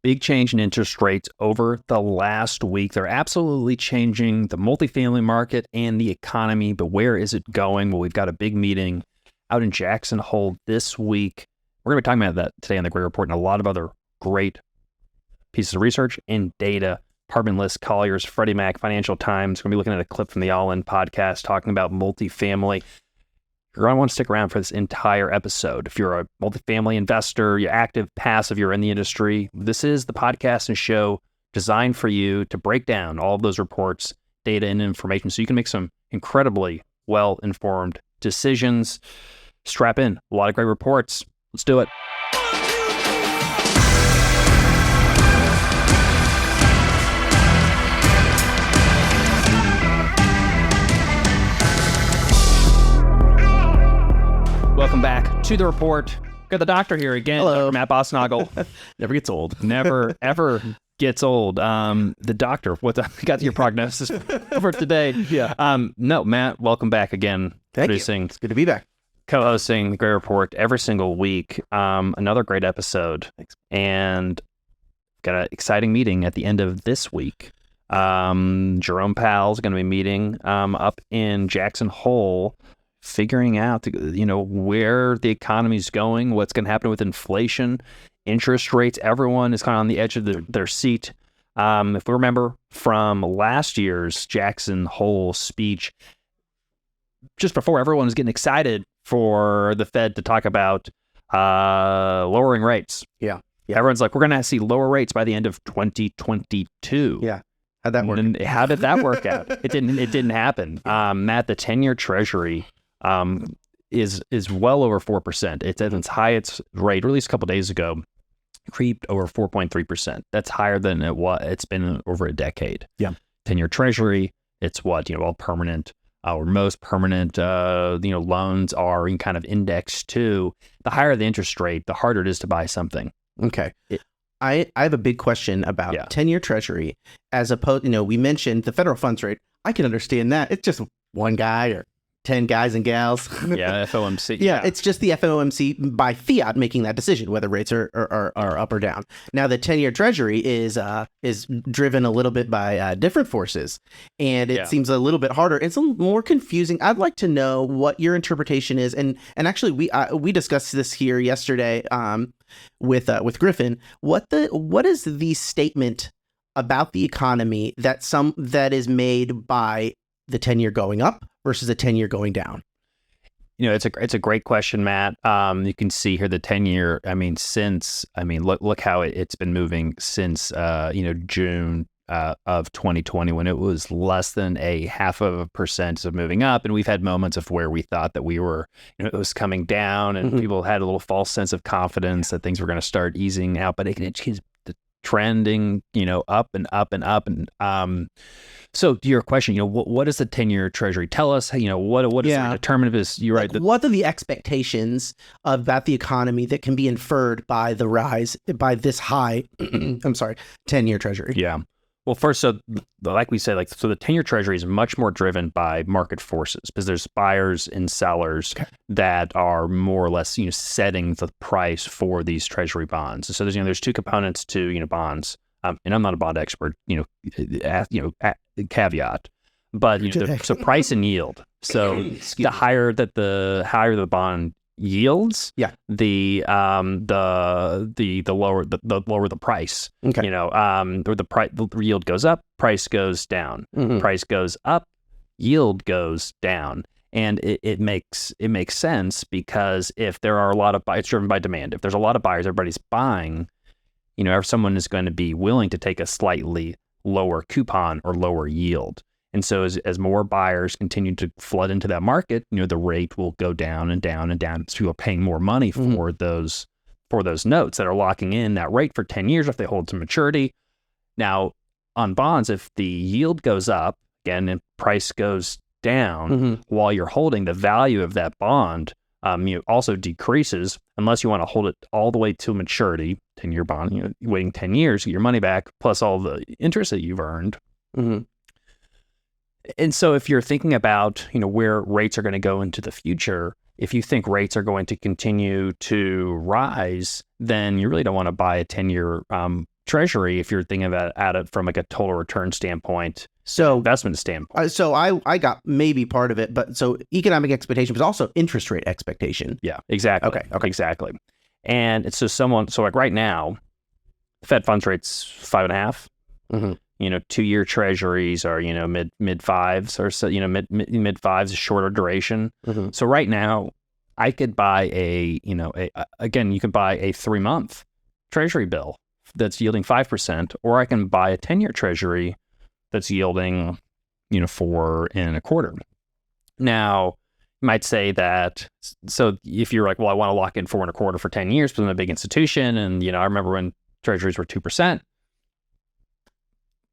big change in interest rates over the last week. They're absolutely changing the multifamily market and the economy, but where is it going? Well, we've got a big meeting out in Jackson Hole this week. We're going to be talking about that today on the Great Report and a lot of other great pieces of research and data. Apartment List, Colliers, Freddie Mac, Financial Times. We're going to be looking at a clip from the All In podcast talking about multifamily. You're going to want to stick around for this entire episode. If you're a multifamily investor, you're active, passive, you're in the industry, this is the podcast and show designed for you to break down all of those reports, data, and information so you can make some incredibly well-informed decisions. Strap in. A lot of great reports. Let's do it. Welcome back to the report. Got the doctor here again. Hello. Dr. Matt Bosnagel. Never gets old. Never, ever gets old. The doctor, got your prognosis for today? Yeah. No, Matt, welcome back again. Thank producing, you. It's good to be back. Co-hosting the Great Report every single week. Another great episode. Thanks. And got an exciting meeting at the end of this week. Jerome Powell's going to be meeting up in Jackson Hole, figuring out, where the economy's going, what's going to happen with inflation, interest rates. Everyone is kind of on the edge of their seat. If we remember from last year's Jackson Hole speech, just before everyone was getting excited for the Fed to talk about lowering rates. Yeah. Everyone's like, we're going to see lower rates by the end of 2022. Yeah. How'd that work? And how did that work out? It didn't happen. Matt, the 10-year Treasury is well over 4%. It's at its highest rate, released a couple days ago, creeped over 4.3%. That's higher than it's been over a decade. Yeah. 10-year Treasury, it's all permanent, or most permanent, loans are in kind of indexed to. The higher the interest rate, the harder it is to buy something. Okay. I have a big question about 10-year Treasury as opposed, we mentioned the federal funds rate. I can understand that. It's just one guy or 10 guys and gals. Yeah, FOMC. Yeah, it's just the FOMC by fiat making that decision whether rates are up or down. Now the 10-year Treasury is driven a little bit by different forces, and it seems a little bit harder. It's a little more confusing. I'd like to know what your interpretation is, and actually we discussed this here yesterday with Griffin. What is the statement about the economy that is made by the 10-year going up versus the 10-year going down? It's a great question, Matt. You can see here the 10-year. Look how it's been moving since June of 2020, when it was less than 0.5% of moving up, and we've had moments of where we thought that we were, it was coming down, and people had a little false sense of confidence that things were going to start easing out, but it keeps trending, up and up and up. And so to your question, what does the 10-year Treasury tell us? What is the determinative? Is you're right. What are the expectations about the economy that can be inferred by the rise by this high? 10-year Treasury. Yeah. Well, first, so like we said, so the 10-year Treasury is much more driven by market forces because there's buyers and sellers that are more or less, setting the price for these Treasury bonds. So there's two components to, bonds. And I'm not a bond expert, caveat, but so price and yield. So the higher the bond yields, the lower the price. Okay. The yield goes up, price goes down. Mm-hmm. Price goes up, yield goes down. And it makes sense because if there are a lot of buyers, it's driven by demand. If there's a lot of buyers, everybody's buying, someone is going to be willing to take a slightly lower coupon or lower yield. And so as more buyers continue to flood into that market, the rate will go down and down and down. So people are paying more money for those notes that are locking in that rate for 10 years if they hold to maturity. Now, on bonds, if the yield goes up, again, and price goes down, while you're holding, the value of that bond also decreases unless you want to hold it all the way to maturity, 10-year bond, waiting 10 years, get your money back, plus all the interest that you've earned. Mm-hmm. And so if you're thinking about, where rates are going to go into the future, if you think rates are going to continue to rise, then you really don't want to buy a 10-year Treasury, if you're thinking about at it from like a total return standpoint, so investment standpoint. So I got maybe part of it, but so economic expectation, but also interest rate expectation. Yeah, exactly. Okay. Exactly. And it's just so like right now, the Fed funds rate's 5.5. Mm-hmm. 2-year treasuries are, mid fives or so, mid fives, shorter duration. Mm-hmm. So right now I could buy again, you can buy a 3-month treasury bill that's yielding 5%, or I can buy a 10-year treasury that's yielding, 4.25%. Now, you might say that, so if you're like, well, I want to lock in 4.25% for 10 years, but I'm a big institution, and, I remember when treasuries were 2%,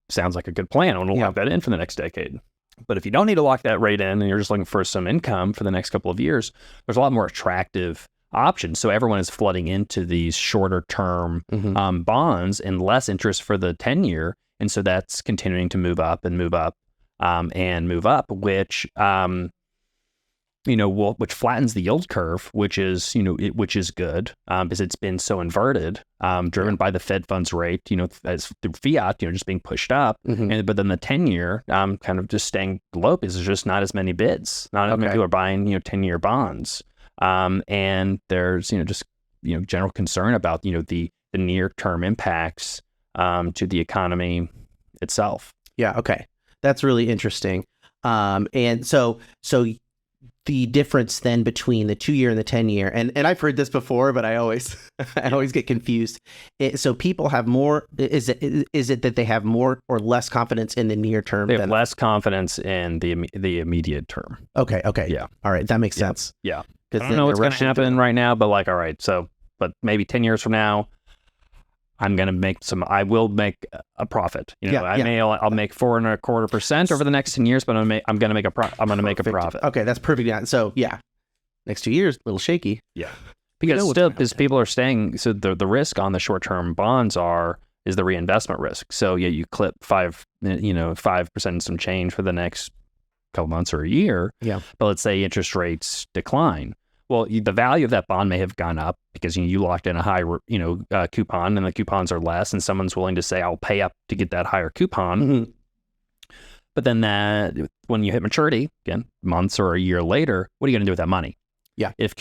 sounds like a good plan. I want to lock that in for the next decade. But if you don't need to lock that rate in and you're just looking for some income for the next couple of years, there's a lot more attractive options. So everyone is flooding into these shorter term bonds and less interest for the 10-year. And so that's continuing to move up and move up and move up, which which flattens the yield curve, which is which is good because it's been so inverted, driven by the Fed funds rate, as through fiat, just being pushed up, but then the 10-year kind of just staying low because there's just not as many bids, not as many people are buying 10-year bonds, and there's just general concern about the near term impacts to the economy itself. Yeah. Okay. That's really interesting. And so the difference then between the 2-year and the 10-year, and I've heard this before, but I always get confused. So people have more. Is it that they have more or less confidence in the near term? They have less confidence in the immediate term. Okay. Yeah. All right. That makes sense. Yeah. I don't know what's going to happen right now, but all right. So, but maybe 10 years from now, I will make a profit. I'll make 4.25% over the next 10 years, but I'm going to make a profit. Okay, that's perfect. So next 2 years, a little shaky. Yeah, because people are staying. So the risk on the short-term bonds is the reinvestment risk. So you clip 5% and some change for the next couple months or a year. Yeah, but let's say interest rates decline. Well, the value of that bond may have gone up because you locked in a high, coupon, and the coupons are less, and someone's willing to say, "I'll pay up to get that higher coupon." Mm-hmm. But then when you hit maturity, again, months or a year later, what are you going to do with that money? Yeah. If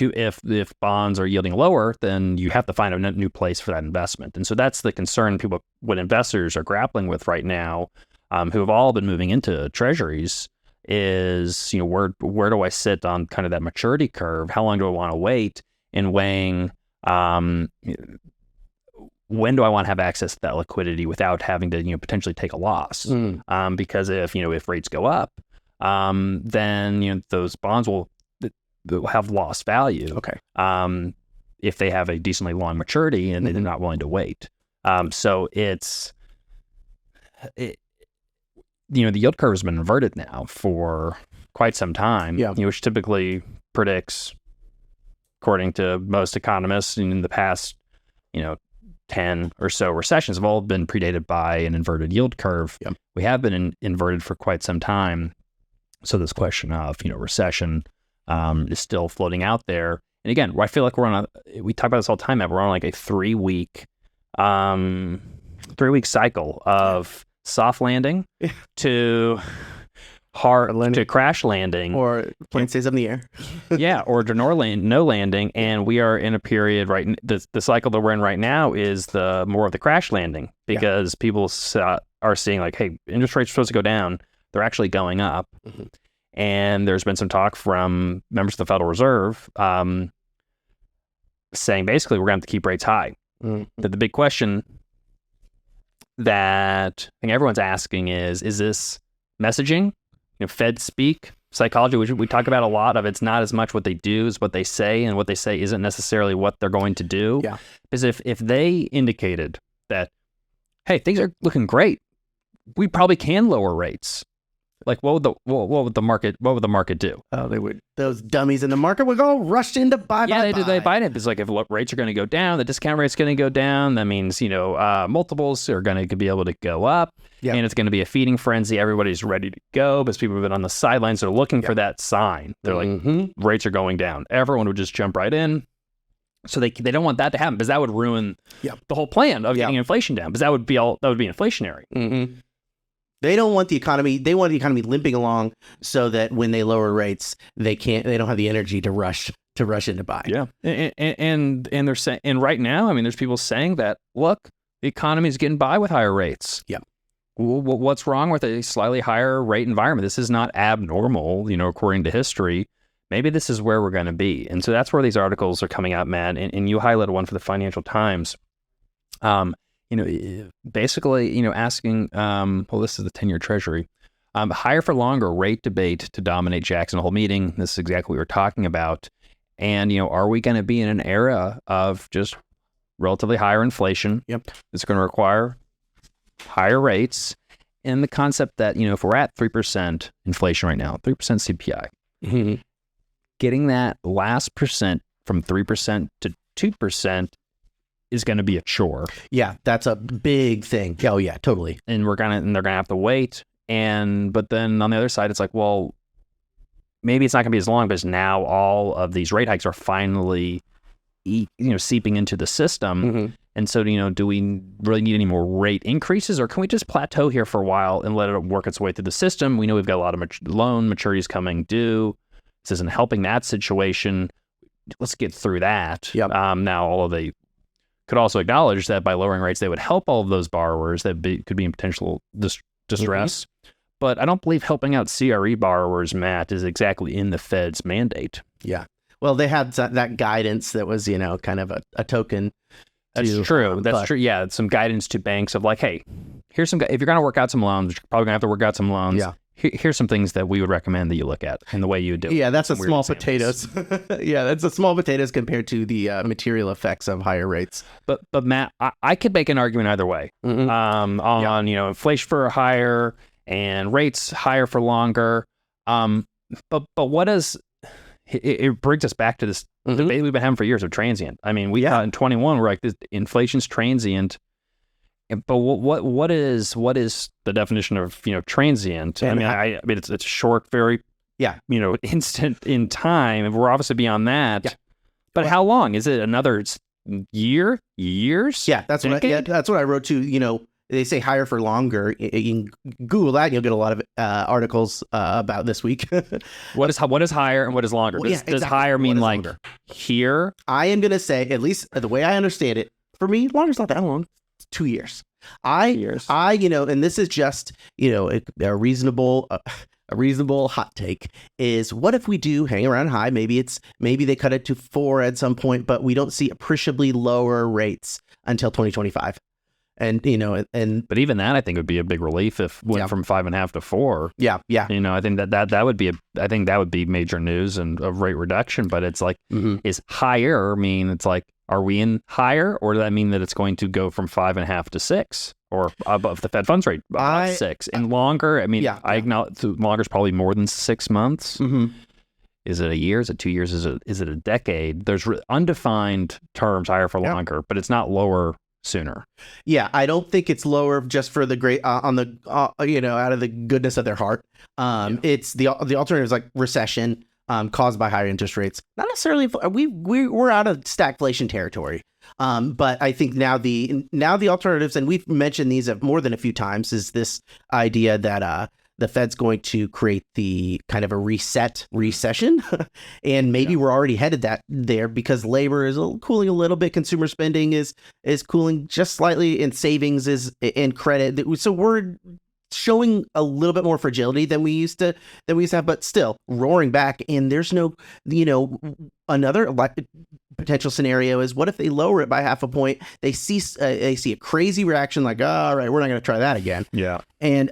bonds are yielding lower, then you have to find a new place for that investment, and so that's the concern what investors are grappling with right now, who have all been moving into treasuries. Is where do I sit on kind of that maturity curve? How long do I want to wait? And weighing when do I want to have access to that liquidity without having to potentially take a loss? Because if rates go up, then those bonds will have lost value. Okay. If they have a decently long maturity and they're not willing to wait. So the yield curve has been inverted now for quite some time, which typically predicts, according to most economists, in the past, 10 or so recessions have all been predated by an inverted yield curve. Yep. We have been inverted for quite some time. So this question of, recession is still floating out there. And again, I feel like we talk about this all the time, we're on like a 3-week cycle of soft landing to crash landing, or plane stays up in the air. Yeah, or to no landing, and we are in a period the cycle that we're in right now is the more of the crash landing, because people are seeing like, hey, interest rates are supposed to go down, they're actually going up. And there's been some talk from members of the Federal Reserve saying basically we're going to have to keep rates high. That the big question that I think everyone's asking is this messaging, Fed speak, psychology, which we talk about a lot of. It's not as much what they do as what they say, and what they say isn't necessarily what they're going to do. Yeah. Because if they indicated that, hey, things are looking great, we probably can lower rates. Like, what would the market do? Oh, they would. Those dummies in the market would go rushed in to buy. They buy it. It's like, if rates are going to go down, the discount rate's going to go down. That means multiples are going to be able to go up, and it's going to be a feeding frenzy. Everybody's ready to go, because people have been on the sidelines. They're looking for that sign. They're like, rates are going down. Everyone would just jump right in, So they don't want that to happen because that would ruin the whole plan of getting inflation down, because that would be inflationary. Mm-hmm. They don't want the economy. They want the economy limping along so that when they lower rates, they don't have the energy to rush in to buy. Yeah, and they're saying, and right now, I mean, there's people saying that, look, the economy is getting by with higher rates. Yeah. What's wrong with a slightly higher rate environment? This is not abnormal, according to history. Maybe this is where we're going to be. And so that's where these articles are coming out, Matt. And you highlighted one for the Financial Times. Basically, asking, this is the 10-year Treasury, higher for longer rate debate to dominate Jackson Hole meeting. This is exactly what we were talking about. And, are we going to be in an era of just relatively higher inflation? Yep. It's going to require higher rates. And the concept that, if we're at 3% inflation right now, 3% CPI, mm-hmm. getting that last percent from 3% to 2% is going to be a chore. Yeah, that's a big thing. Oh yeah, totally. And they're going to have to wait. But then on the other side, it's like, well, maybe it's not going to be as long because now all of these rate hikes are finally, seeping into the system. Mm-hmm. And so, do we really need any more rate increases, or can we just plateau here for a while and let it work its way through the system? We know we've got a lot of loan maturities coming due. This isn't helping that situation. Let's get through that. Yep. Now, although they could also acknowledge that by lowering rates, they would help all of those borrowers that could be in potential distress. Mm-hmm. But I don't believe helping out CRE borrowers, Matt, is exactly in the Fed's mandate. Yeah. Well, they had that guidance that was, kind of a token. That's true. That's true. Yeah. Some guidance to banks of like, hey, here's some, if you're going to work out some loans, you're probably going to have to work out some loans. Yeah. Here's some things that we would recommend that you look at and the way you do it. Yeah, that's a small potatoes. Yeah, that's a small potatoes compared to the material effects of higher rates. But Matt, I could make an argument either way. Mm-hmm. On inflation for higher and rates higher for longer. But what does it brings us back to this debate we've been having for years of transient. I mean, we thought in 21 we're like, this inflation's transient. But what is the definition of transient? And I mean it's short, very instant in time, and we're obviously beyond that. Yeah. But how long is it? Another year? Years? Yeah, that's what I wrote too. They say higher for longer. You can Google that, and you'll get a lot of articles about this week. What is higher and what is longer? Does higher mean like longer? Here? I am going to say, at least the way I understand it, for me, longer's not that long. 2 years. And this is just, a reasonable hot take is, what if we do hang around high? Maybe they cut it to 4 at some point, but we don't see appreciably lower rates until 2025. And, but even that, I think, would be a big relief if it went from 5.5 to 4. Yeah. Yeah. I think that would be major news and a rate reduction, but it's like, is higher mean it's like, are we in higher, or does that mean that it's going to go from 5.5 to 6, or above the Fed funds rate, 6? And longer, I mean, I acknowledge longer is probably more than 6 months. Mm-hmm. Is it a year? Is it 2 years? Is it a decade? There's undefined terms, higher for longer, but it's not lower sooner. Yeah, I don't think it's lower just for the great on the out of the goodness of their heart. It's the alternative is like recession. Caused by higher interest rates. Not necessarily. We're out of stagflation territory. But I think now the alternatives, and we've mentioned these more than a few times, is this idea that the Fed's going to create the kind of a recession, and maybe we're already headed there because labor is cooling a little bit, consumer spending is cooling just slightly, and savings is and credit. So we're showing a little bit more fragility than we used to have, but still roaring back. And there's no, another potential scenario is, what if they lower it by half a point? They see a crazy reaction like, all right, we're not going to try that again. Yeah. And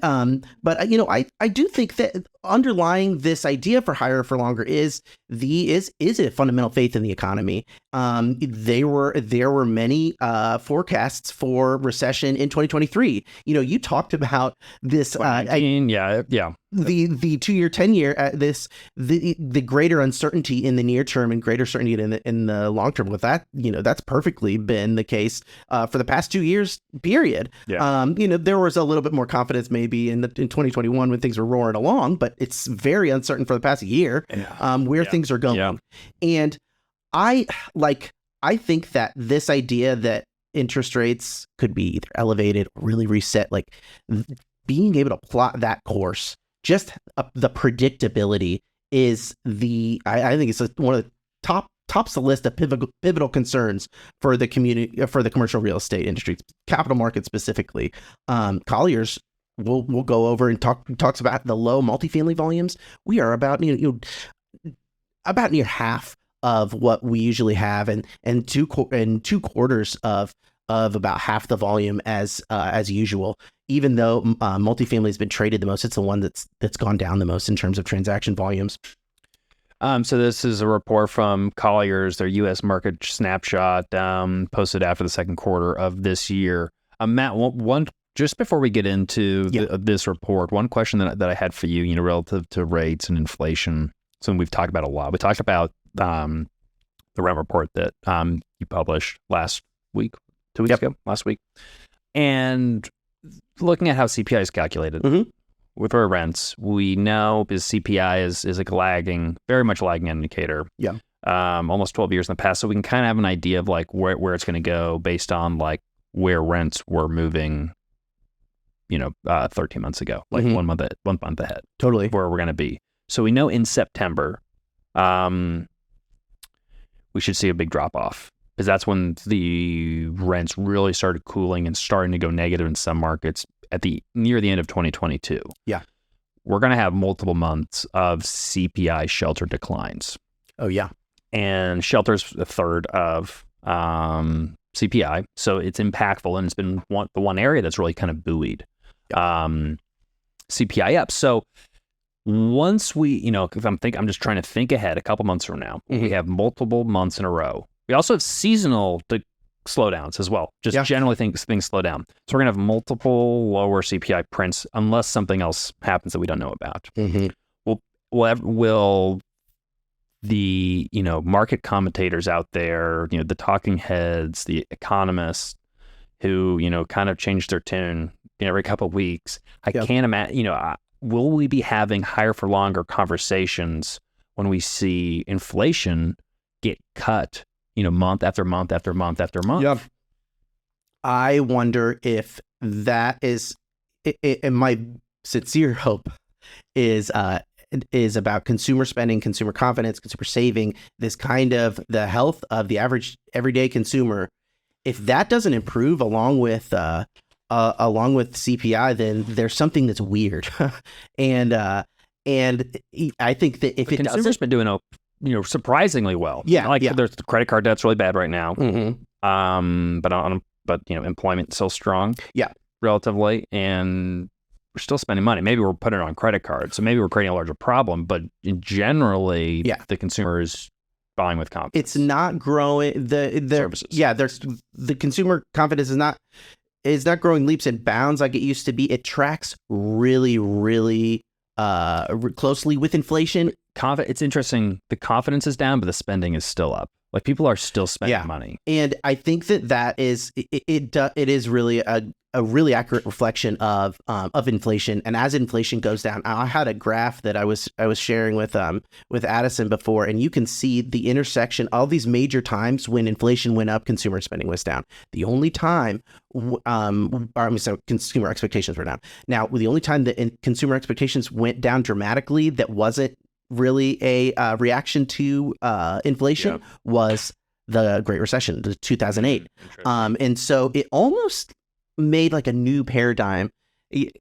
but I do think that underlying this idea for higher for longer is a fundamental faith in the economy. There were many forecasts for recession in 2023. You talked about this. The 2 year, 10 year, the greater uncertainty in the near term and greater certainty in the long term. With that, that's perfectly been the case for the past 2 years. Period. Yeah. There was a little bit more confidence maybe in 2021 when things were roaring along, but it's very uncertain for the past year where things are going. Yeah. And I I think that this idea that interest rates could be either elevated or really reset, like being able to plot that course, just the predictability is I think it's one of the tops the list of pivotal concerns for the community, for the commercial real estate industry, capital markets specifically. Colliers will go over and talks about the low multifamily volumes. We are about about near half of what we usually have, and two quarters of about half the volume as usual. Even though multifamily has been traded the most, it's the one that's gone down the most in terms of transaction volumes. So this is a report from Colliers, their U.S. market snapshot, posted after the second quarter of this year. Matt, one just before we get into this report, one question that I had for you, relative to rates and inflation, something we've talked about a lot. We talked about the rent report that you published last week, 2 weeks ago, last week, and looking at how CPI is calculated. Mm-hmm. With our rents, we know because CPI is like very much lagging indicator. Yeah. Almost 12 years in the past. So we can kind of have an idea of like where it's going to go based on like where rents were moving, 13 months ago, like 1 month ahead. Totally. Where we're going to be. So we know in September, we should see a big drop off because that's when the rents really started cooling and starting to go negative in some markets near the end of 2022. Yeah. We're going to have multiple months of CPI shelter declines. Oh, yeah. And shelter's a third of CPI. So it's impactful. And it's been the one area that's really kind of buoyed CPI up. So once we, because I'm just trying to think ahead a couple months from now, we have multiple months in a row. We also have seasonal slowdowns as well. Just generally things slow down. So we're going to have multiple lower CPI prints unless something else happens that we don't know about. Mm-hmm. Will the, market commentators out there, the talking heads, the economists who, kind of change their tune every couple of weeks, I can't imagine, will we be having higher for longer conversations when we see inflation get cut, month after month after month after month? Yeah. I wonder if that is, and my sincere hope is about consumer spending, consumer confidence, consumer saving, this kind of the health of the average everyday consumer. If that doesn't improve along with CPI, then there's something that's weird. and I think that if the it consumer's doesn't, been doing surprisingly well. Yeah, there's the credit card debt's really bad right now. Mm-hmm. But employment's still strong. Yeah, relatively, and we're still spending money. Maybe we're putting it on credit cards, so maybe we're creating a larger problem. But generally, the consumer is buying with confidence. It's not growing. The services. Yeah, there's the consumer confidence is not growing leaps and bounds like it used to be. It tracks really, really closely with inflation. It's interesting. The confidence is down, but the spending is still up. Like people are still spending money. And I think that is it is really a really accurate reflection of inflation. And as inflation goes down, I had a graph that I was sharing with Addison before, and you can see the intersection. All these major times when inflation went up, consumer spending was down. The only time, consumer expectations were down. Now, the only time that consumer expectations went down dramatically, that wasn't really a reaction to inflation, was the Great Recession, the 2008. And so it almost made like a new paradigm.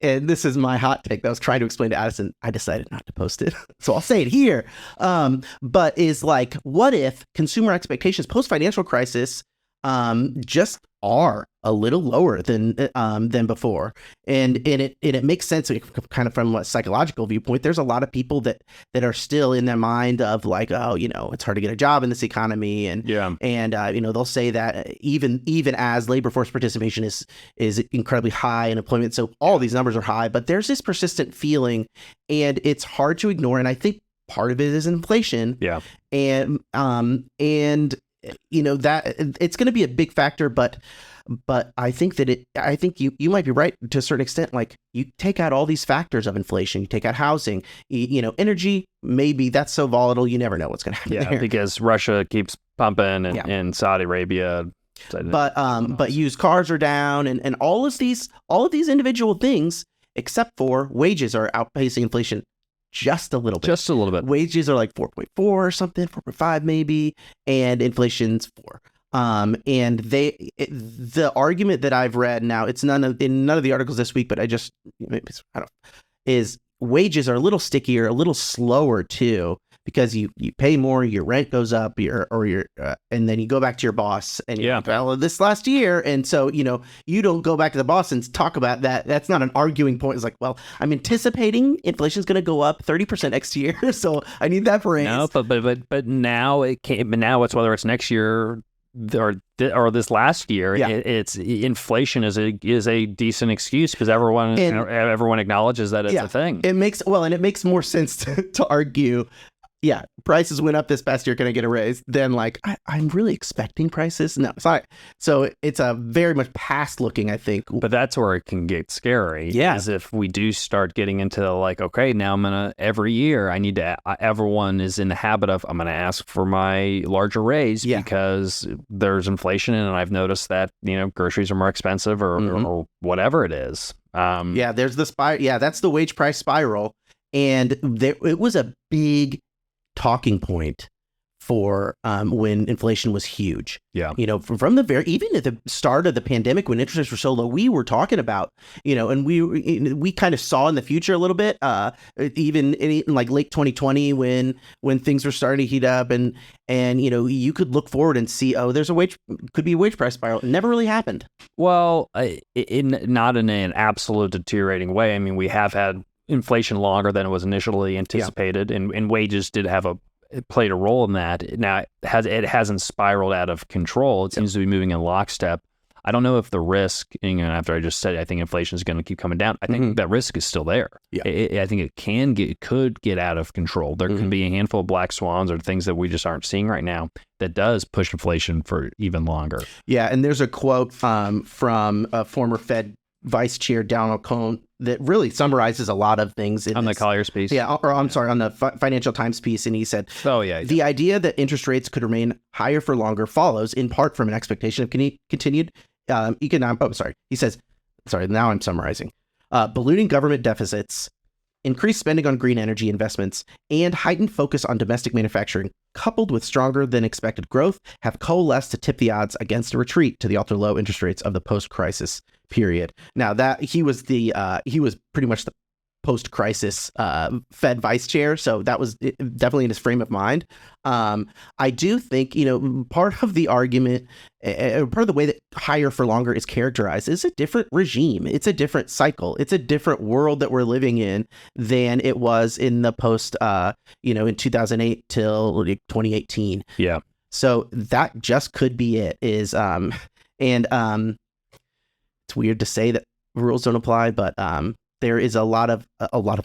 And this is my hot take that I was trying to explain to Addison. I decided not to post it, so I'll say it here. But is like, what if consumer expectations post-financial crisis just are a little lower than before, and it makes sense kind of from a psychological viewpoint. There's a lot of people that are still in their mind of like, oh, it's hard to get a job in this economy, and they'll say that even as labor force participation is incredibly high and employment, so all these numbers are high, but there's this persistent feeling, and it's hard to ignore. And I think part of it is inflation. Yeah, and that it's going to be a big factor, but I think that I think you might be right to a certain extent. Like, you take out all these factors of inflation, you take out housing, energy, maybe that's so volatile, you never know what's going to happen there. Because Russia keeps pumping in Saudi Arabia. But used cars are down, and all of these individual things, except for wages, are outpacing inflation just a little bit. Just a little bit. Wages are like 4.4 or something, 4.5 maybe, and inflation's 4. And the argument that I've read now, it's in none of the articles this week, but is wages are a little stickier, a little slower too, because you pay more, your rent goes up, and then you go back to your boss and you're like, well, this last year, and so you don't go back to the boss and talk about that. That's not an arguing point. It's like, well, I'm anticipating inflation's going to go up 30% next year, so I need that raise. No, but now it can't. But now it's whether it's next year or this last year. It's inflation is a decent excuse because everyone acknowledges that it's a thing. It makes more sense to argue. Yeah, prices went up this past year. Can I get a raise? Then I'm really expecting prices. No, sorry. So it's a very much past looking, I think. But that's where it can get scary. Yeah, is if we do start getting into okay, now I'm gonna every year everyone is in the habit of I'm gonna ask for my larger raise because there's inflation and I've noticed that groceries are more expensive or whatever it is. There's the that's the wage price spiral, and it was a big talking point for when inflation was huge. Yeah. From the even at the start of the pandemic when interest rates were so low, we were talking about, and we kind of saw in the future a little bit, even in late 2020 when things were starting to heat up and you could look forward and see, there's could be a wage price spiral. It never really happened. Well, not in an absolute deteriorating way. I mean, we have had inflation longer than it was initially anticipated, and wages played a role in that. Now it hasn't spiraled out of control. It seems to be moving in lockstep. I don't know if the risk, after I just said I think inflation is going to keep coming down, I think that risk is still there. Yeah. I think it could get out of control. There can be a handful of black swans or things that we just aren't seeing right now that does push inflation for even longer. Yeah, and there's a quote from a former Fed Vice Chair Donald Cohn that really summarizes a lot of things on the Collier's piece. Yeah, or I'm sorry, on the Financial Times piece. And he said, the idea that interest rates could remain higher for longer follows in part from an expectation of continued economic. Oh, sorry. He says, now I'm summarizing. Ballooning government deficits, increased spending on green energy investments, and heightened focus on domestic manufacturing, coupled with stronger than expected growth, have coalesced to tip the odds against a retreat to the ultra-low interest rates of the post-crisis period. Now that he was pretty much the post-crisis Fed vice chair, so that was definitely in his frame of mind. I do think part of the argument, part of the way that higher for longer is characterized is a different regime. It's a different cycle. It's a different world that we're living in than it was in the post in 2008 till 2018. Yeah. So that just could be it. It's weird to say that rules don't apply, but there is a lot of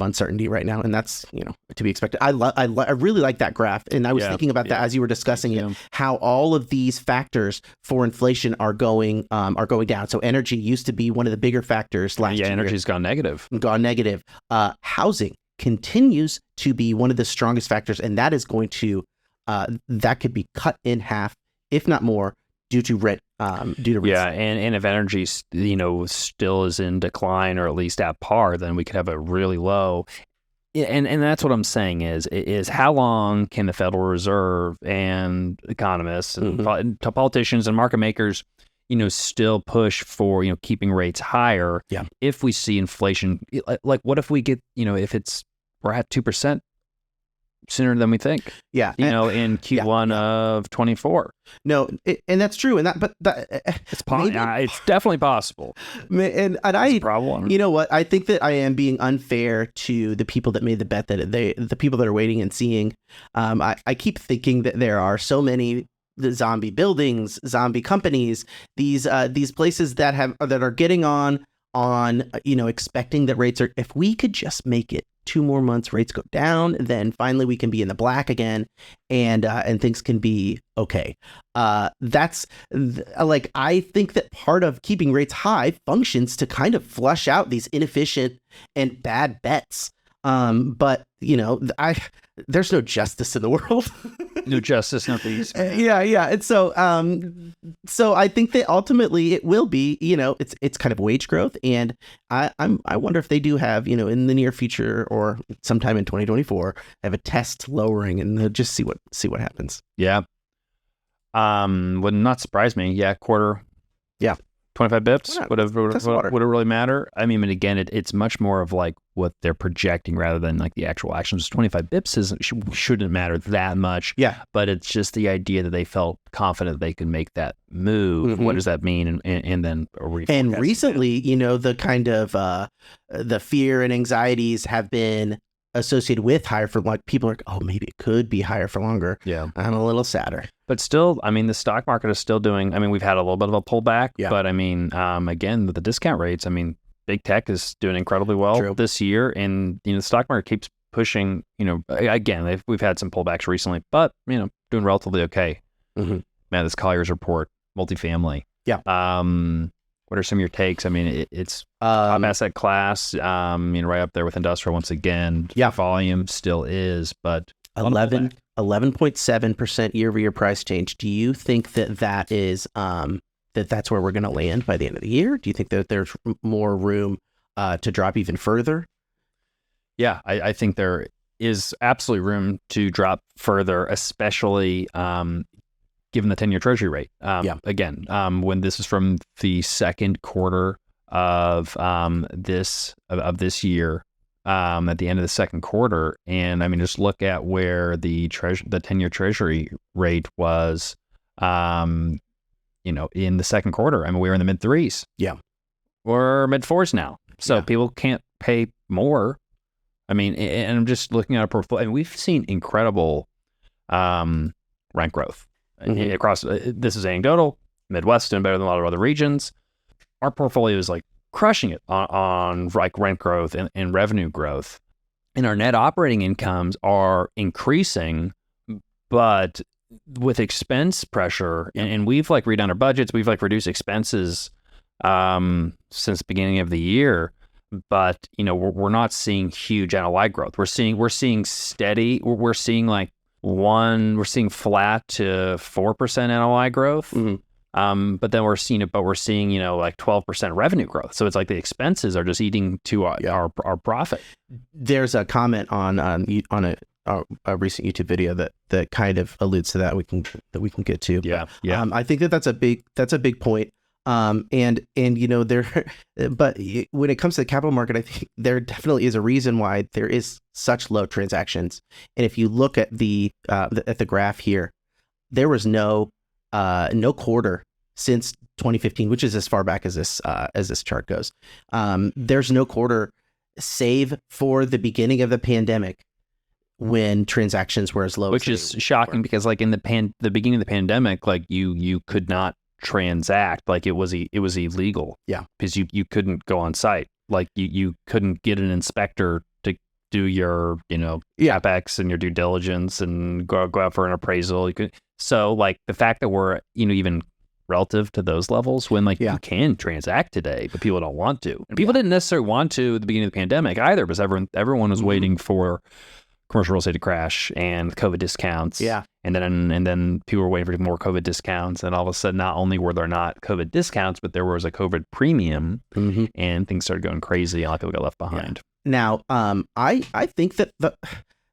uncertainty right now, and that's to be expected. I really like that graph, and I was thinking about that as you were discussing it, how all of these factors for inflation are going down. So energy used to be one of the bigger factors last year. Yeah, energy's gone negative. Housing continues to be one of the strongest factors, and that is going to that could be cut in half, if not more, due to rent. Yeah, and if energy still is in decline or at least at par, then we could have a really low. And that's what I'm saying is how long can the Federal Reserve and economists and politicians and market makers still push for keeping rates higher? Yeah. If we see inflation, like what if we get if we're at 2% sooner than we think. Yeah. In Q1 of 24. No, and that's true. And it's definitely possible. And I, problem. You know what? I think that I am being unfair to the people that made the bet that the people that are waiting and seeing. I keep thinking that there are so many zombie buildings, zombie companies, these places that are getting on expecting that rates are, if we could just make it 2 more months, rates go down, then finally we can be in the black again, and things can be okay. I think that part of keeping rates high functions to kind of flush out these inefficient and bad bets. But there's no justice in the world. No justice, no peace. Yeah. And so I think that ultimately it will be, it's kind of wage growth. And I wonder if they do have, in the near future or sometime in 2024, have a test lowering and they'll just see what happens. Yeah. Would not surprise me. Yeah. Quarter. Yeah. 25 bips would it really matter? I mean, again, it's much more of like what they're projecting rather than like the actual actions. 25 bips shouldn't matter that much. Yeah. But it's just the idea that they felt confident they could make that move. Mm-hmm. What does that mean? And then and recently, the kind of the fear and anxieties have been associated with higher for like people are like, oh, maybe it could be higher for longer. Yeah. I'm a little sadder. But still, I mean, the stock market is still doing, I mean, we've had a little bit of a pullback, yeah. But I mean, again, with the discount rates, I mean, big tech is doing incredibly well this year. And, the stock market keeps pushing, again, we've had some pullbacks recently, but, doing relatively okay. Mm-hmm. Man, this Collier's report, multifamily. Yeah. What are some of your takes? I mean, it's top asset class, right up there with industrial once again. Yeah. Volume still is, but 11.7% year-over-year price change. Do you think that is that's where we're going to land by the end of the year? Do you think that there's more room to drop even further? Yeah, I think there is absolutely room to drop further, especially given the 10-year Treasury rate. Again, when this is from the second quarter of this year. At the end of the second quarter, and I mean, just look at where the 10-year Treasury rate was, in the second quarter. I mean, we were in the mid threes. Yeah, we're mid fours now, so people can't pay more. I mean, and I'm just looking at our portfolio, and we've seen incredible rent growth across. This is anecdotal. Midwest doing better than a lot of other regions. Our portfolio is like crushing it on like rent growth and revenue growth. And our net operating incomes are increasing, but with expense pressure, and we've like redone our budgets, we've like reduced expenses since the beginning of the year, but we're not seeing huge NOI growth. We're seeing steady, we're seeing flat to 4% NOI growth. Mm-hmm. But then we're seeing like 12% revenue growth. So it's like the expenses are just eating to our profit. There's a comment on a recent YouTube video that kind of alludes to that we can get to. Yeah. I think that's a big point. And there, but when it comes to the capital market, I think there definitely is a reason why there is such low transactions. And if you look at the graph here, there was no quarter since 2015, which is as far back as this chart goes. There's no quarter save for the beginning of the pandemic when transactions were as low, which is shocking because like in the beginning of the pandemic, like you could not transact, like it was illegal. Yeah, because you couldn't go on site, like you couldn't get an inspector to do your CapEx and your due diligence and go out for an appraisal. So like the fact that we're even relative to those levels when like you can transact today, but people don't want to, and people didn't necessarily want to at the beginning of the pandemic either, because everyone was waiting for commercial real estate to crash and COVID discounts. Yeah, and then people were waiting for more COVID discounts, and all of a sudden, not only were there not COVID discounts, but there was a COVID premium, and things started going crazy. A lot of people got left behind. Yeah. Now, I think that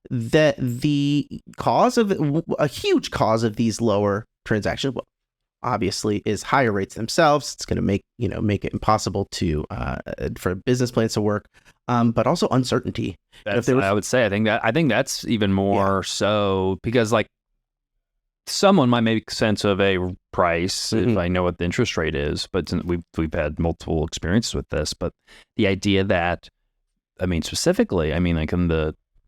the cause of a huge cause of these lower transactions, well, obviously, is higher rates themselves. It's going to make it impossible for business plans to work, but also uncertainty. I would say I think that's even more so, because like someone might make sense of a price if I know what the interest rate is, but we've had multiple experiences with this. But the idea that, I mean, specifically, I mean, like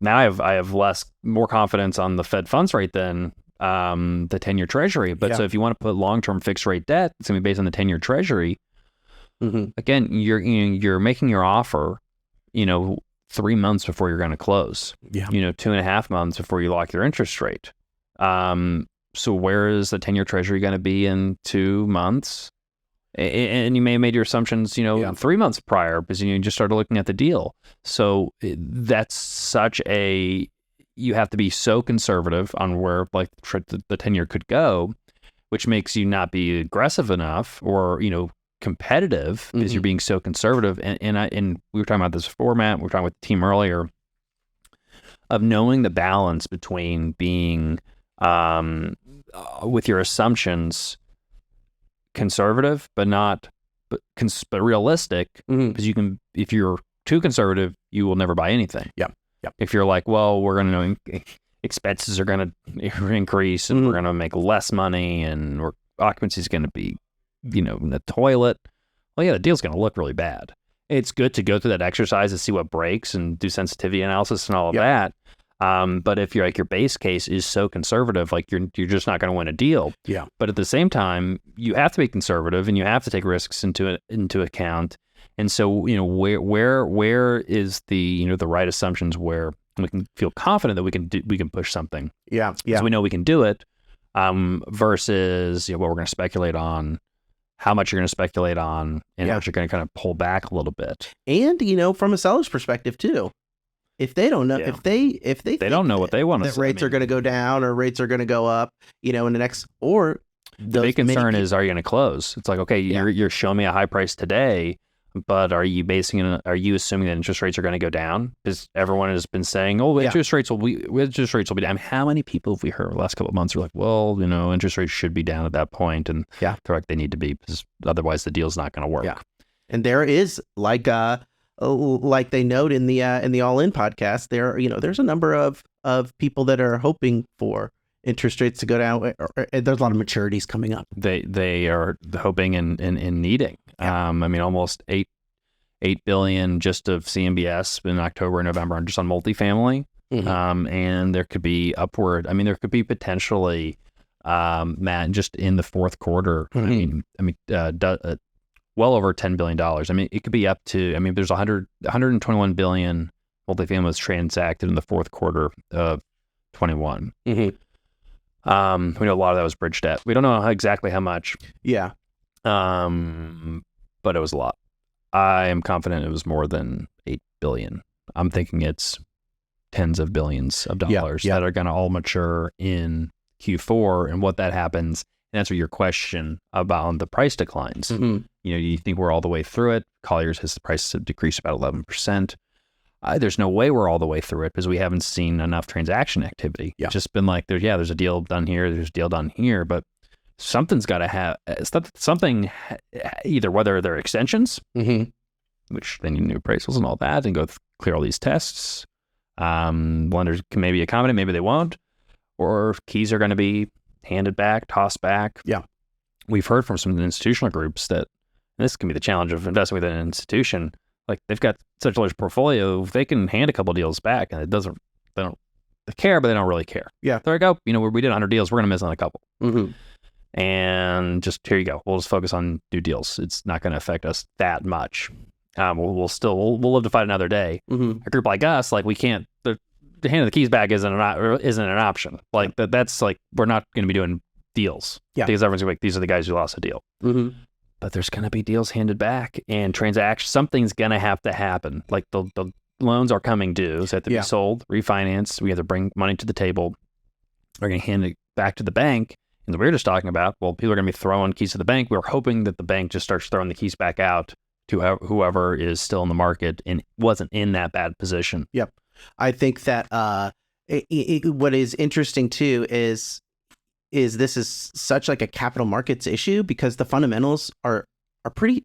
now I have more confidence on the Fed funds rate than the 10-year Treasury. But so if you want to put long-term fixed rate debt, it's going to be based on the 10-year Treasury. Again, you're making your offer, 3 months before you're going to close. 2.5 months before you lock your interest rate. So where is the 10-year Treasury going to be in 2 months? And you may have made your assumptions, 3 months prior, because you just started looking at the deal. So that's such a you have to be so conservative on where like the 10-year could go, which makes you not be aggressive enough or, competitive because you're being so conservative. And we were talking about this format. We were talking with the team earlier of knowing the balance between being with your assumptions conservative, but realistic. Because if you're too conservative, you will never buy anything. Yeah. If you're like, well, we're going to know expenses are going to increase and we're going to make less money and occupancy is going to be, in the toilet. Well, yeah, the deal's going to look really bad. It's good to go through that exercise and see what breaks and do sensitivity analysis and all of that. But if you're like your base case is so conservative, like you're just not going to win a deal. Yeah. But at the same time, you have to be conservative and you have to take risks into account. And so, where is the the right assumptions where we can feel confident that we can push something. Yeah. So we know we can do it. Versus what we're going to speculate on, how much you're going to speculate on, and how much you're going to kind of pull back a little bit. And from a seller's perspective too. If they don't know, if they don't know what they want to say, rates are going to go down or rates are going to go up, in the next, or the big concern is, are you going to close? It's like, okay, you're showing me a high price today, but are you assuming that interest rates are going to go down? Because everyone has been saying, interest rates will be down. I mean, how many people have we heard the last couple of months are like, well, interest rates should be down at that point, and they're like, they need to be, because otherwise the deal's not going to work. Yeah. And there is like they note in the All In podcast, there's a number of people that are hoping for interest rates to go down. There's a lot of maturities coming up. They are hoping and needing. I mean, almost $8 billion just of CMBS in October and November just on multifamily. And there could be upward. I mean, there could be potentially, Matt, just in the fourth quarter. Well over $10 billion. I mean, it could be up to, there's 121 billion multifamily was transacted in the fourth quarter of 21. We know a lot of that was bridge debt. We don't know exactly how much. Yeah. But it was a lot. I am confident it was more than 8 billion. I'm thinking it's tens of billions of dollars that are going to all mature in Q4, and what that happens. Answer your question about the price declines. You think we're all the way through it. Colliers has the prices have decreased about 11%. There's no way we're all the way through it because we haven't seen enough transaction activity. It's just been like, there's a deal done here, there's a deal done here, but something's got to have something, either whether they're extensions, which they need new appraisals and all that, and go clear all these tests. Lenders can maybe accommodate, maybe they won't, or keys are going to be handed back, tossed back. Yeah. We've heard from some of the institutional groups that, and this can be the challenge of investing with an institution, like they've got such a large portfolio, they can hand a couple deals back and they don't care, but they don't really care. Yeah. They're like, oh, we did 100 deals, we're going to miss on a couple. And just, here you go. We'll just focus on new deals. It's not going to affect us that much. We'll live to fight another day. A group like us, like we can't, the handing the keys back isn't an option. Like that's like, we're not going to be doing deals. Yeah. Because everyone's like, these are the guys who lost a deal. But there's going to be deals handed back and transactions. Something's going to have to happen. Like the loans are coming due. So they have to be sold, refinanced. We have to bring money to the table. We're going to hand it back to the bank. And we were just talking about, well, people are going to be throwing keys to the bank. We're hoping that the bank just starts throwing the keys back out to whoever is still in the market and wasn't in that bad position. Yep. I think that what is interesting too is this is such like a capital markets issue because the fundamentals are pretty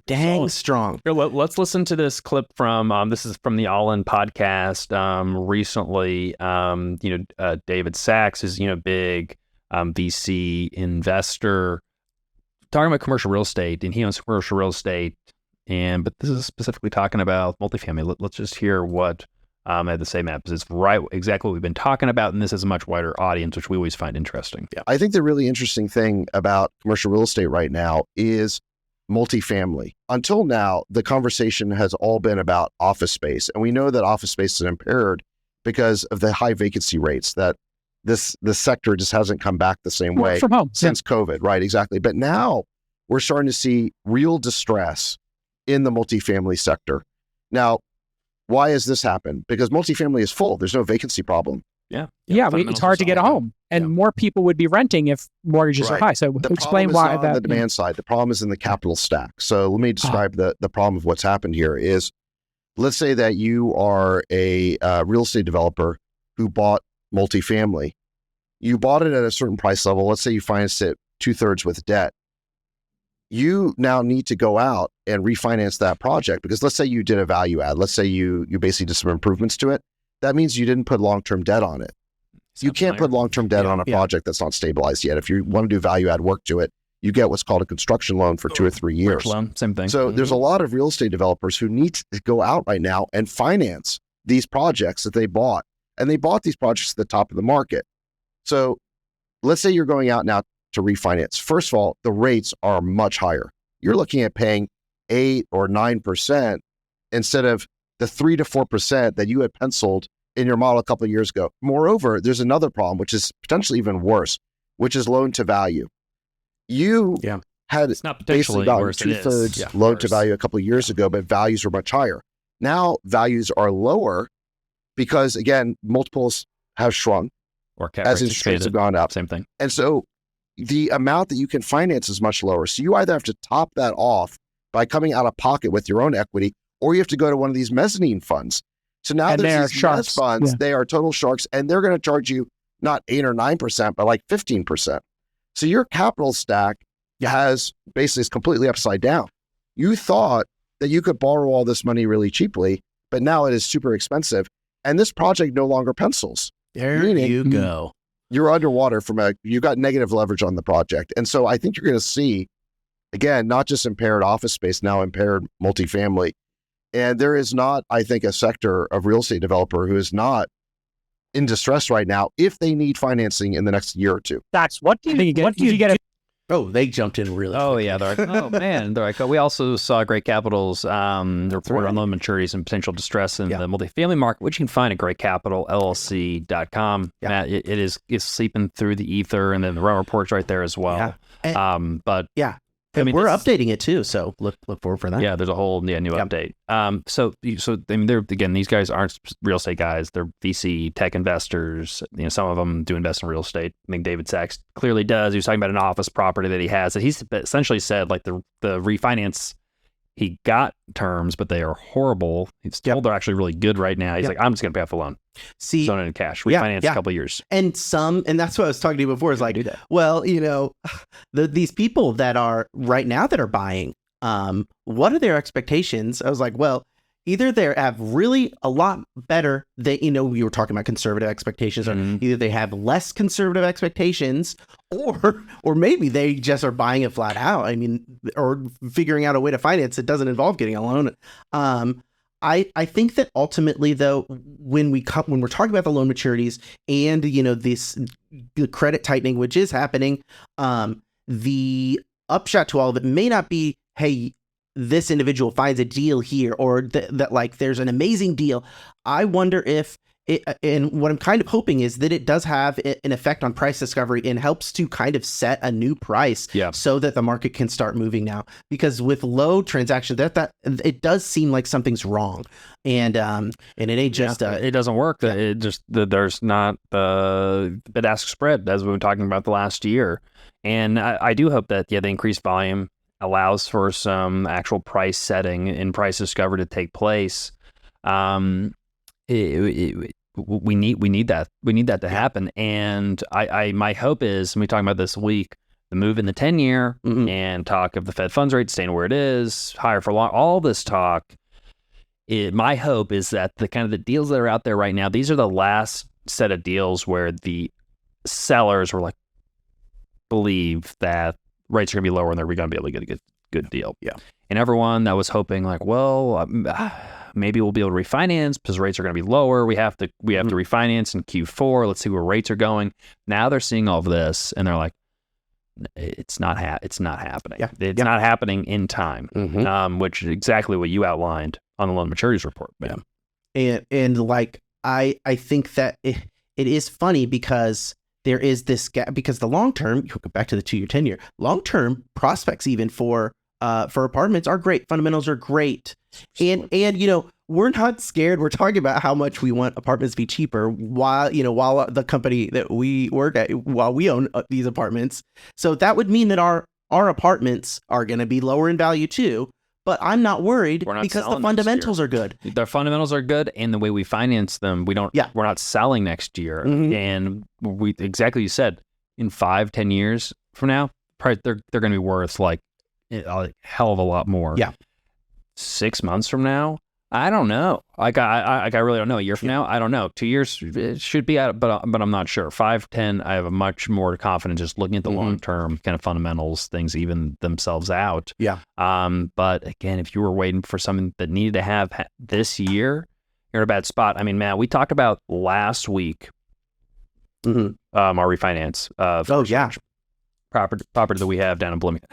dang strong. Here, let's listen to this clip from this is from the All In podcast recently. David Sachs is big VC investor talking about commercial real estate, and he owns commercial real estate, but this is specifically talking about multifamily. Let's just hear what I had to say, Matt, because it's exactly what we've been talking about, and this is a much wider audience, which we always find interesting. Yeah, I think the really interesting thing about commercial real estate right now is multifamily. Until now, the conversation has all been about office space, and we know that office space is impaired because of the high vacancy rates, that this sector just hasn't come back the same way from home since COVID, right? Exactly. But now we're starting to see real distress in the multifamily sector. Now, why has this happened? Because multifamily is full. There's no vacancy problem. Yeah. It's hard to get a home, and more people would be renting if mortgages are high. So explain why that. On the demand side, the problem is in the capital stack. So let me describe the problem of what's happened here is, let's say that you are a real estate developer who bought multifamily. You bought it at a certain price level. Let's say you financed it 2/3 with debt. You now need to go out and refinance that project because let's say you did a value add. Let's say you basically did some improvements to it. That means you didn't put long-term debt on it. You can't put long-term debt on a project that's not stabilized yet. If you want to do value add work to it, you get what's called a construction loan for 2 or 3 years. Loan, same thing. So there's a lot of real estate developers who need to go out right now and finance these projects that they bought. And they bought these projects at the top of the market. So let's say you're going out now to refinance. First of all, the rates are much higher. You're looking at paying 8 or 9% instead of the 3 to 4% that you had penciled in your model a couple of years ago. Moreover, there's another problem, which is potentially even worse, which is loan to value. You had it's not basically gotten 2/3 loan to value a couple of years ago, but values were much higher. Now values are lower because, again, multiples have shrunk or cap as interest rates have gone up. Same thing. And so the amount that you can finance is much lower. So you either have to top that off by coming out of pocket with your own equity, or you have to go to one of these mezzanine funds. So now there's these mezz funds, they are total sharks, and they're going to charge you not 8 or 9%, but like 15%. So your capital stack has basically is completely upside down. You thought that you could borrow all this money really cheaply, but now it is super expensive. And this project no longer pencils. There you go. You're underwater you got negative leverage on the project. And so I think you're going to see, again, not just impaired office space, now impaired multifamily. And there is not, I think, a sector of real estate developer who is not in distress right now if they need financing in the next year or two. That's what do you get? Oh, they jumped in really Oh, quickly. yeah. They're like, oh, man. They're like, oh, we also saw Great Capital's report on loan maturities and potential distress in the multifamily market, which you can find at greatcapitalllc.com. Yeah. Matt, it's sleeping through the ether, and then the rent report's right there as well. Yeah. But yeah. I mean, we're updating it too, so look forward for that. Yeah, there's a whole new update. So I mean, these guys aren't real estate guys. They're VC tech investors. You know, some of them do invest in real estate. I think David Sachs clearly does. He was talking about an office property that he has that he's essentially said like the refinance. He got terms, but they are horrible. He's told they're actually really good right now. He's like, I'm just going to pay off the loan. See, zone it in cash. Refinance a couple of years. And that's what I was talking to you before. Is like, well, you know, these people that are right now that are buying, what are their expectations? I was like, well, either they have really a lot better. You were talking about conservative expectations, or either they have less conservative expectations, or maybe they just are buying it flat out. I mean, or figuring out a way to finance it doesn't involve getting a loan. I think that ultimately, though, when we're talking about the loan maturities and the credit tightening, which is happening, the upshot to all of it may not be, hey, this individual finds a deal here, or that like there's an amazing deal. I wonder if and what I'm kind of hoping is that it does have an effect on price discovery and helps to kind of set a new price so that the market can start moving now. Because with low transactions, that it does seem like something's wrong, and it ain't just it doesn't work. It just there's not the bid-ask spread as we were talking about the last year, and I do hope that the increased volume allows for some actual price setting and price discovery to take place. We need that to happen, and I my hope is, and we talking about this week, the move in the 10-year and talk of the Fed funds rate staying where it is, higher for long, all this talk. My hope is that the kind of the deals that are out there right now, these are the last set of deals where the sellers were like, believe that rates are going to be lower and they're going to be able to get a good deal. Yeah. And everyone that was hoping like, well, maybe we'll be able to refinance because rates are going to be lower. We have to refinance in Q4. Let's see where rates are going. Now they're seeing all of this and they're like, it's not happening. Yeah. It's not happening in time, which is exactly what you outlined on the loan maturities report. Yeah. And like, I think that it is funny because there is this gap, because the long term, you go back to the 2-year, 10-year, long term prospects even for for apartments are great. Fundamentals are great. And we're not scared. We're talking about how much we want apartments to be cheaper while the company that we work at, while we own these apartments. So that would mean that our apartments are going to be lower in value too. But I'm not worried because the fundamentals are good. The fundamentals are good, and the way we finance them, we're not selling next year. And exactly you said, in 5-10 years from now, probably they're going to be worth like a hell of a lot more. Yeah. 6 months from now, I don't know. I really don't know. A year from now, I don't know. 2 years, it should be out, but I'm not sure. 5, 10, I have a much more confidence just looking at the long term kind of fundamentals, things even themselves out. Yeah. But again, if you were waiting for something that needed to have this year, you're in a bad spot. I mean, Matt, we talked about last week our refinance of property that we have down in Bloomington.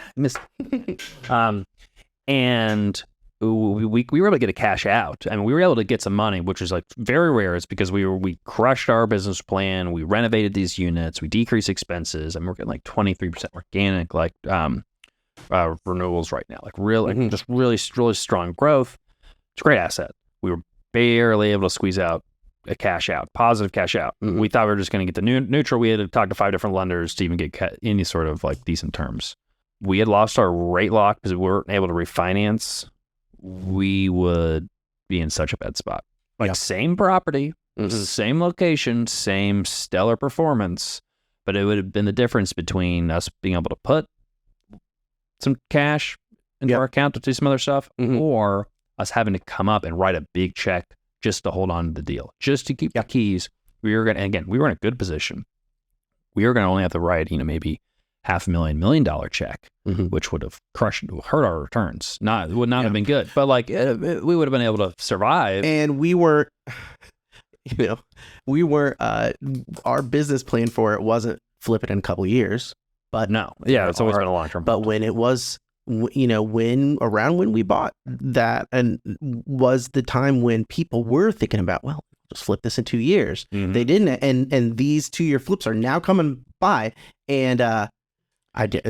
And we were able to get a cash out. I mean, we were able to get some money, which was like very rare. It's because we crushed our business plan. We renovated these units. We decreased expenses. I mean, we're getting like 23% organic, like renewals right now. Like just really strong growth. It's a great asset. We were barely able to squeeze out a positive cash out. We thought we were just going to get the neutral. We had to talk to 5 different lenders to even get any sort of like decent terms. We had lost our rate lock because we weren't able to refinance. We would be in such a bad spot. Like same property, same location, same stellar performance, but it would have been the difference between us being able to put some cash into our account to do some other stuff, or us having to come up and write a big check just to hold on to the deal, just to keep the keys. We were in a good position. We were going to only have to write, maybe $500,000, $1 million check, which would have hurt our returns. Would not have been good, but like we would have been able to survive. And we were, our business plan for it wasn't flip it in a couple of years, but it's always been a long term. But when it was, when we bought that, and was the time when people were thinking about, well, just flip this in 2 years. They didn't, and these 2-year flips are now coming by, and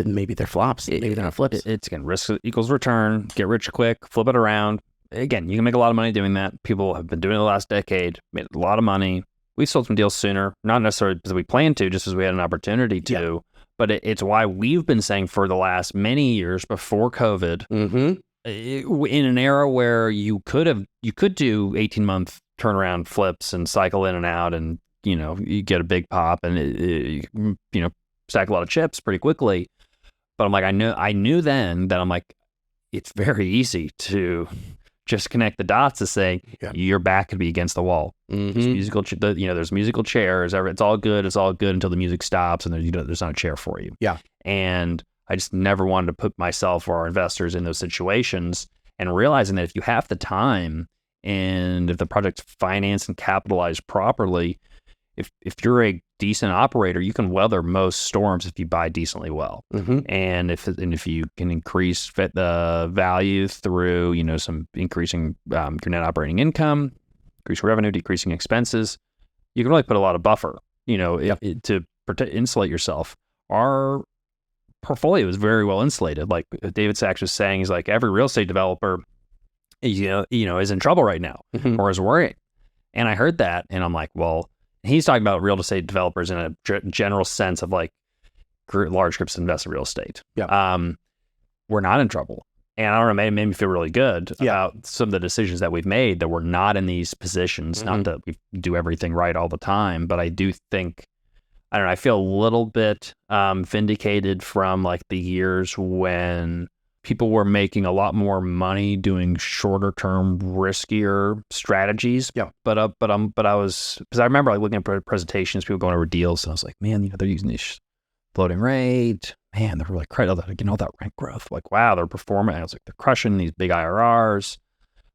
maybe they're flops. Maybe they're not flips. It's again, risk equals return. Get rich quick. Flip it around. Again, you can make a lot of money doing that. People have been doing it the last decade. Made a lot of money. We sold some deals sooner, not necessarily because we planned to, just as we had an opportunity to. Yeah. But it's why we've been saying for the last many years before COVID, in an era where you could do 18-month turnaround flips and cycle in and out, and you get a big pop and stack a lot of chips pretty quickly. But I'm like, I knew then that I'm like, it's very easy to just connect the dots to say your back could be against the wall. There's musical, there's musical chairs. It's all good until the music stops and there's not a chair for you. Yeah. And I just never wanted to put myself or our investors in those situations, and realizing that if you have the time and if the project's financed and capitalized properly, if you're a decent operator, you can weather most storms if you buy decently well. And if you can increase the value through some increasing your net operating income, increase revenue, decreasing expenses, you can really put a lot of buffer to insulate yourself. Our portfolio is very well insulated. Like David Sachs was saying, he's like, every real estate developer is in trouble right now or is worrying. And I heard that and I'm like, well, he's talking about real estate developers in a general sense of like large groups that invest in real estate. We're not in trouble. And I don't know, it made me feel really good about some of the decisions that we've made, that we're not in these positions. Not that we do everything right all the time, but I do think, I feel a little bit vindicated from like the years when people were making a lot more money doing shorter term, riskier strategies. But I was, because I remember like looking at presentations, people going over deals, and I was like, man, they're using this floating rate. Man, they're really all that rent growth. Like, wow, they're performing. I was like, they're crushing these big IRRs.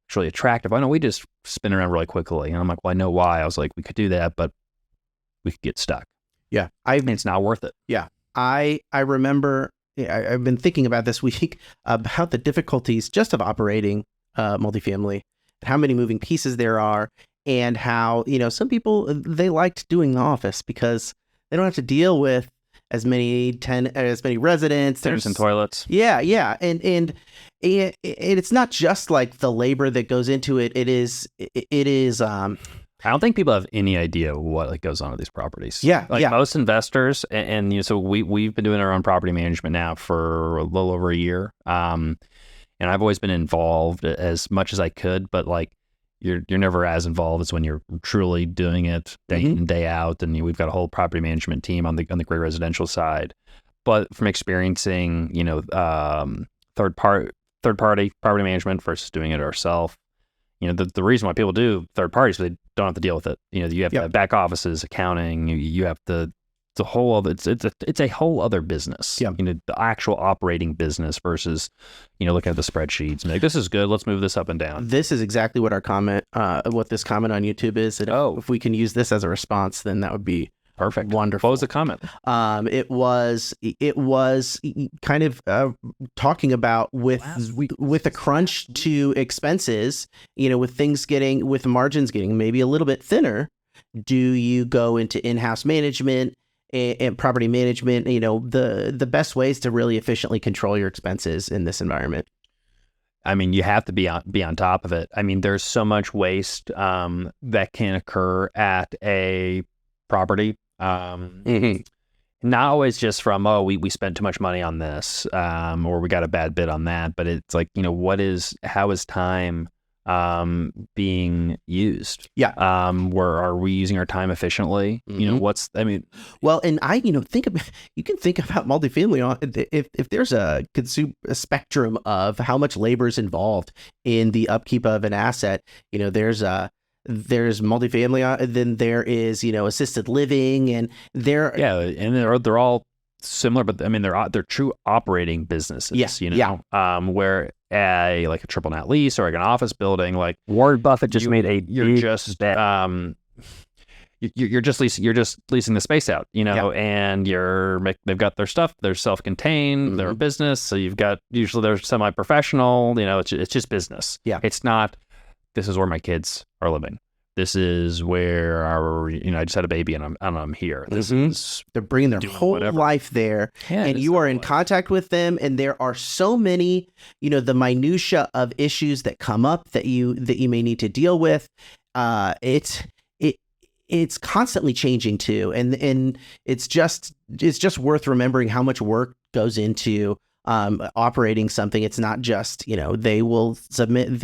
It's really attractive. I know we just spin around really quickly, and I'm like, well, I know why. I was like, we could do that, but we could get stuck. Yeah, it's not worth it. Yeah, I remember. I've been thinking about this week about the difficulties just of operating multifamily, how many moving pieces there are, and how some people, they liked doing the office because they don't have to deal with as many residents. There's and toilets. Yeah, and it's not just like the labor that goes into it. It is. I don't think people have any idea what goes on with these properties. Yeah, most investors, and so we've been doing our own property management now for a little over a year. And I've always been involved as much as I could, but like you're never as involved as when you're truly doing it day in and day out. And we've got a whole property management team on the great residential side. But from experiencing, third party property management versus doing it ourselves. The reason why people do third parties is they don't have to deal with it. You have to have back offices, accounting. You have the whole other. It's a whole other business. Yeah. The actual operating business versus looking at the spreadsheets and like, this is good. Let's move this up and down. This is exactly what our comment, what this comment on YouTube is. And if we can use this as a response, then that would be perfect. Wonderful. What was the comment? It was kind of talking about with a crunch to expenses, with margins getting maybe a little bit thinner. Do you go into in-house management and property management? The best ways to really efficiently control your expenses in this environment. I mean, you have to be on top of it. I mean, there's so much waste that can occur at a property. Not always just from we spent too much money on this or we got a bad bid on that, but it's like how is time being used? Where are we using our time efficiently? Well, and I you can think about multifamily if there's a spectrum of how much labor is involved in the upkeep of an asset. There's multifamily, then there is assisted living, and they're all similar, but I mean they're true operating businesses. Where like a triple net lease or like an office building, like Warren Buffett just made a you're just leasing the space out, and they've got their stuff, they're self-contained, they're a business, so usually they're semi-professional, it's just business. It's not, this is where my kids are living. This is where I just had a baby and I'm here. This is they're bringing their whole life there, and you are in contact with them. And there are so many, the minutia of issues that come up that you may need to deal with. It's constantly changing too, and it's just worth remembering how much work goes into operating something. It's not just they will submit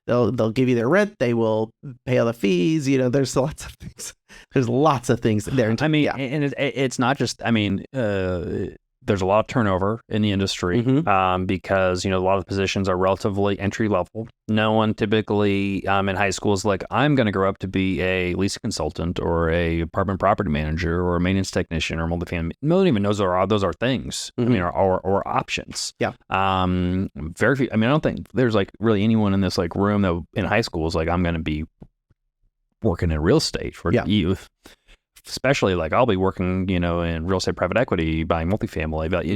they'll give you their rent, they will pay all the fees. There's lots of things. There's lots of things there. And it's not just. There's a lot of turnover in the industry because a lot of the positions are relatively entry level. No one typically in high school is like, I'm going to grow up to be a lease consultant or a apartment property manager or a maintenance technician or multifamily. No one even knows those are things. Or options. Very few. I don't think there's like really anyone in this like room that in high school is like, I'm going to be working in real estate for youth. Especially like I'll be working, in real estate private equity, buying multifamily. But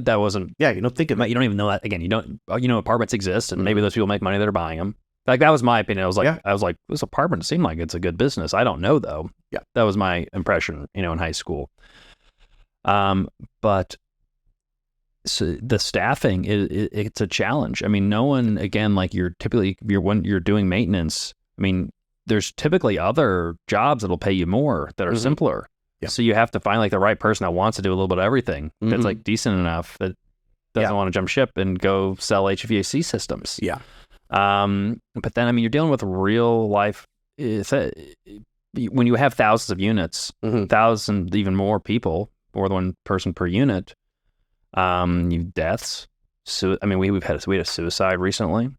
that wasn't. Yeah, you don't think of it. You don't even know that. Again, you don't. Apartments exist, and maybe those people make money that are buying them. Like that was my opinion. I was like, this apartment seemed like it's a good business. I don't know though. Yeah, that was my impression. In high school. But so the staffing it's a challenge. No one, again, like when you're doing maintenance. There's typically other jobs that'll pay you more that are simpler. So you have to find like the right person that wants to do a little bit of everything that's like decent enough that doesn't want to jump ship and go sell HVAC systems. But then, you're dealing with real life. When you have thousands of units, thousands, even more people, more than one person per unit, you have deaths. So, we had a suicide recently.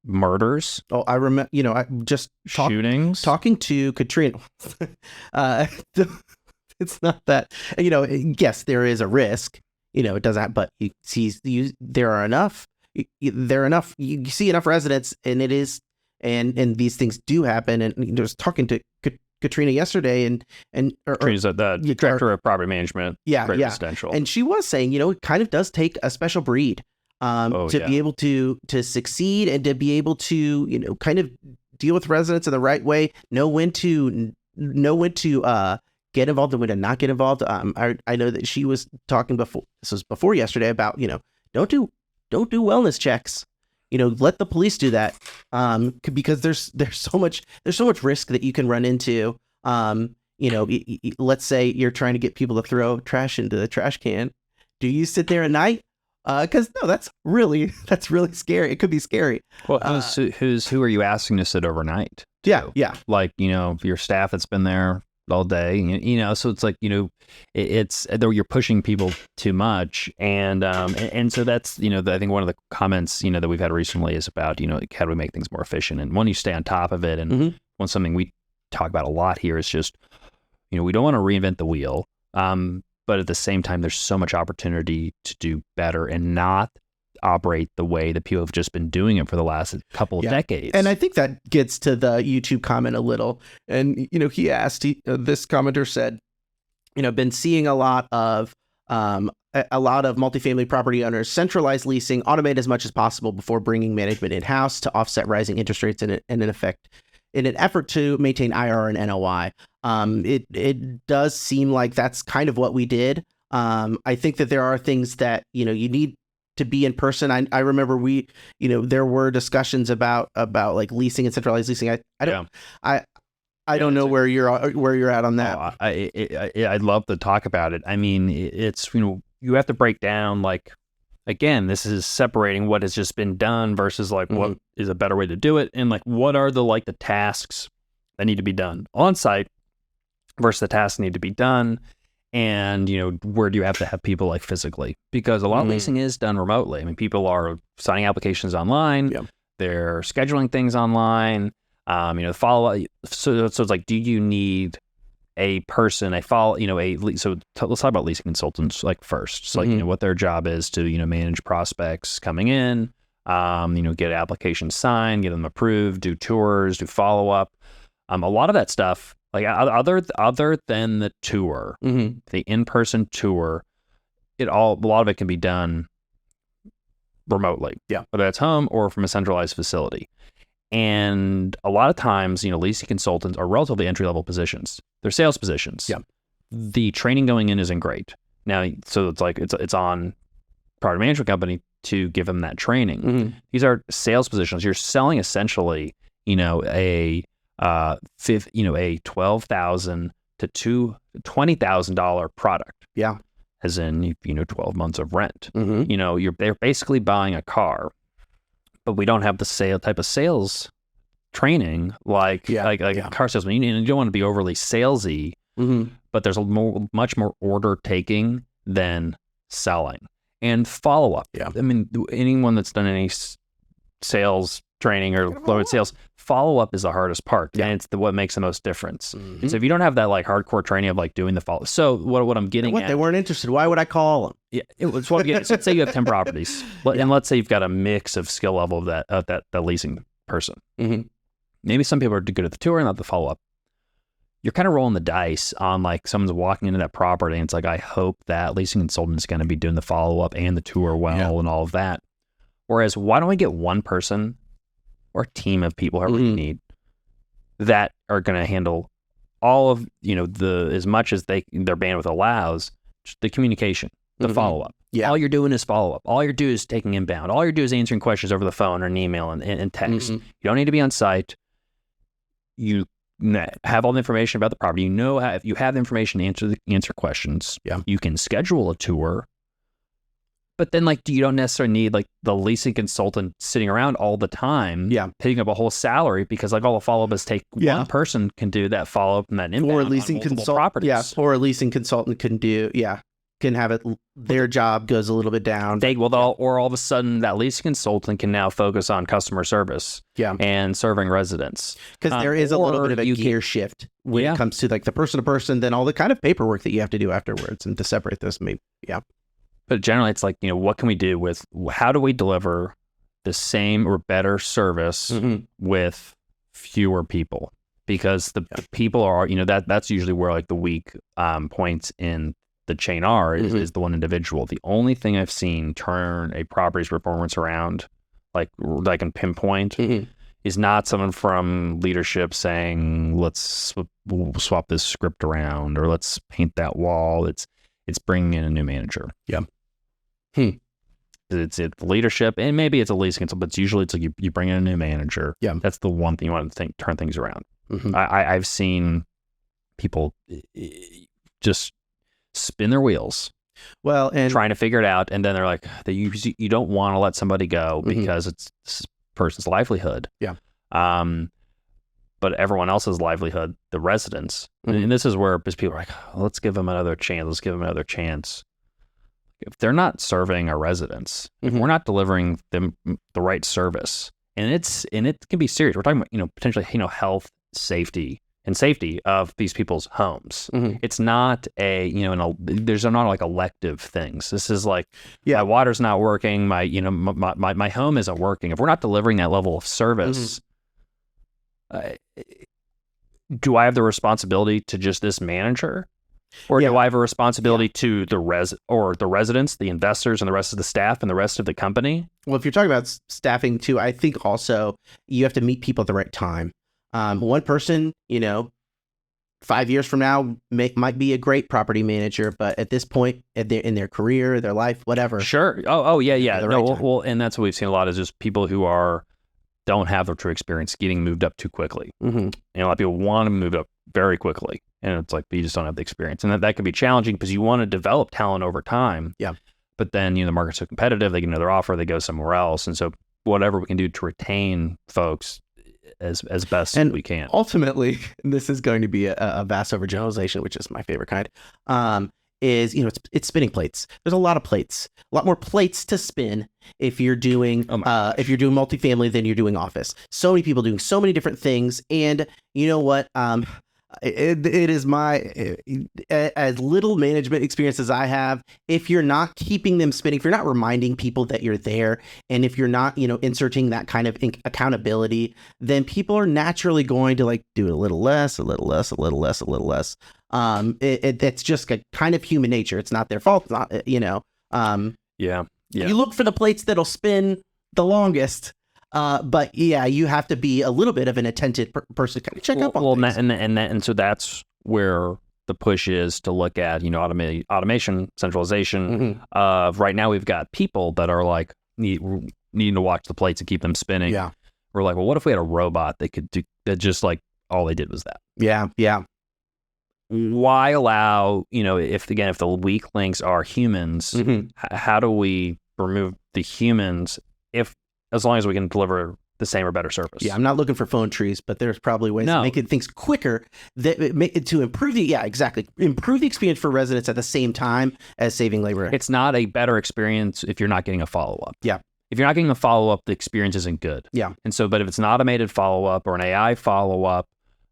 Murders. Oh, I remember. I just shootings. Talking to Katrina. It's not that. Yes, there is a risk. It doesn't. But there are enough. There are enough. You see enough residents, and it is, and these things do happen. And I was talking to Katrina yesterday, and Katrina's the director of property management. Residential. And she was saying, it kind of does take a special breed. Be able to succeed and to be able to, kind of deal with residents in the right way, know when to get involved and when to not get involved. I know that she was talking before yesterday about, don't do wellness checks. Let the police do that. Because there's so much risk that you can run into. Let's say you're trying to get people to throw trash into the trash can. Do you sit there at night? Because no, that's really scary. It could be scary. Well, who are you asking to sit overnight? Yeah. Like, your staff that's been there all day, so it's like, it's though you're pushing people too much. And so that's, I think one of the comments, that we've had recently is about, how do we make things more efficient? And when you stay on top of it, and when something we talk about a lot here is just, we don't want to reinvent the wheel. But at the same time, there's so much opportunity to do better and not operate the way that people have just been doing it for the last couple of decades. And I think that gets to the YouTube comment a little. And, he asked, this commenter said, been seeing a lot of multifamily property owners centralize leasing, automate as much as possible before bringing management in-house to offset rising interest rates in an effort to maintain IRR and NOI. It does seem like that's kind of what we did. I think that there are things that, you need to be in person. I remember there were discussions about like leasing and centralized leasing. I don't know where you're at on that. I'd love to talk about it. I mean, it's, you have to break down, like, again, this is separating what has just been done versus like what is a better way to do it. And like, what are the tasks that need to be done on site versus the tasks that need to be done. And, where do you have to have people like physically? Because a lot of leasing is done remotely. I mean, people are signing applications online. Yep. They're scheduling things online. Follow up. So it's like, do you need a person, let's talk about leasing consultants like first. So like, what their job is to, manage prospects coming in, get applications signed, get them approved, do tours, do follow up. A lot of that stuff, like other than the tour, the in-person tour, a lot of it can be done remotely. Yeah. Whether that's home or from a centralized facility. And a lot of times, leasing consultants are relatively entry-level positions. They're sales positions. Yeah. The training going in isn't great. Now, so it's like it's on property management company to give them that training. These are sales positions. You're selling essentially, a $12,000 to $20,000 product. Yeah. As in, 12 months of rent. They're basically buying a car, but we don't have the type of sales training like a car salesman. You don't want to be overly salesy, but there's much more order taking than selling and follow up. Yeah. I mean, anyone that's done any sales training or lowered sales, follow up is the hardest part, and it's what makes the most difference. So if you don't have that like hardcore training of like doing the follow, so what I'm getting at, they weren't interested. Why would I call them? Yeah, it's what I'm getting. So let's say you have 10 properties, and let's say you've got a mix of skill level of that leasing person. Maybe some people are good at the tour and not the follow up. You're kind of rolling the dice on like someone's walking into that property, and it's like, I hope that leasing consultant is going to be doing the follow up and the tour well and all of that. Whereas, why don't we get one person or a team of people, however you need, that are going to handle all of, as much as their bandwidth allows, the communication, the follow-up. Yeah. All you're doing is follow-up. All you're doing is taking inbound. All you're doing is answering questions over the phone or an email and text. You don't need to be on site. You have all the information about the property. If you have the information to answer questions, you can schedule a tour. But then, like, you don't necessarily need like the leasing consultant sitting around all the time, picking up a whole salary, because like all the follow-up is one person can do that follow-up and that inbound or a leasing consultant, or a leasing consultant can have it. Their job goes a little bit down. Or all of a sudden that leasing consultant can now focus on customer service, and serving residents, because there is a little bit of a gear shift when it comes to like the person to person, then all the kind of paperwork that you have to do afterwards, and to separate those, maybe. But generally, it's like, what can we do how do we deliver the same or better service with fewer people? Because the people are, that's usually where like the weak points in the chain is the one individual. The only thing I've seen turn a property's performance around, like I can pinpoint, is not someone from leadership saying, we'll swap this script around or let's paint that wall. It's bringing in a new manager. Yeah. It's leadership, and maybe it's a leasing consultant, but usually it's like you bring in a new manager. Yeah. That's the one thing you want to turn things around. Mm-hmm. I've seen people just spin their wheels. Well, and trying to figure it out, and then they're like, you don't want to let somebody go because it's this person's livelihood. Yeah. But everyone else's livelihood, the residents, and this is where people are like, let's give them another chance. Let's give them another chance. If they're not serving our residents, if we're not delivering them the right service, and it can be serious. We're talking about potentially health, safety of these people's homes. It's not there's not like elective things. This is like, my water's not working. My home isn't working. If we're not delivering that level of service, do I have the responsibility to just this manager? Or do I have a responsibility to the residents, the investors, and the rest of the staff and the rest of the company? Well, if you're talking about staffing too, I think also you have to meet people at the right time. One person, 5 years from now might be a great property manager, but at this point in their career, their life, whatever. Sure. Oh yeah. No, well, and that's what we've seen a lot is just people who don't have the true experience getting moved up too quickly. And a lot of people want to move up very quickly, and it's like, but you just don't have the experience, and that can be challenging because you want to develop talent over time. Yeah. But then the market's so competitive, they get another offer, they go somewhere else, and so whatever we can do to retain folks as best as we can. Ultimately, this is going to be a vast overgeneralization, which is my favorite kind. Is it's spinning plates. There's a lot of plates, a lot more plates to spin if you're doing multifamily than you're doing office. So many people doing so many different things, and you know what? It is as little management experience as I have. If you're not keeping them spinning, if you're not reminding people that you're there, and if you're not, inserting that kind of accountability, then people are naturally going to do it a little less, a little less, a little less, a little less. That's just a kind of human nature. It's not their fault. It's not, Yeah. You look for the plates that'll spin the longest. But you have to be a little bit of an attentive person to kind of check up on things. And so that's where the push is to look at, automation, centralization. Right now we've got people that are like needing to watch the plates and keep them spinning. Yeah. We're like, well, what if we had a robot that could do that? Just like all they did was that. Yeah. Why allow, if the weak links are humans, how do we remove the humans as long as we can deliver the same or better service? Yeah, I'm not looking for phone trees, but there's probably ways to make things quicker to improve improve the experience for residents at the same time as saving labor. It's not a better experience if you're not getting a follow-up. Yeah. If you're not getting a follow-up, the experience isn't good. Yeah. And so, but if it's an automated follow-up or an AI follow-up,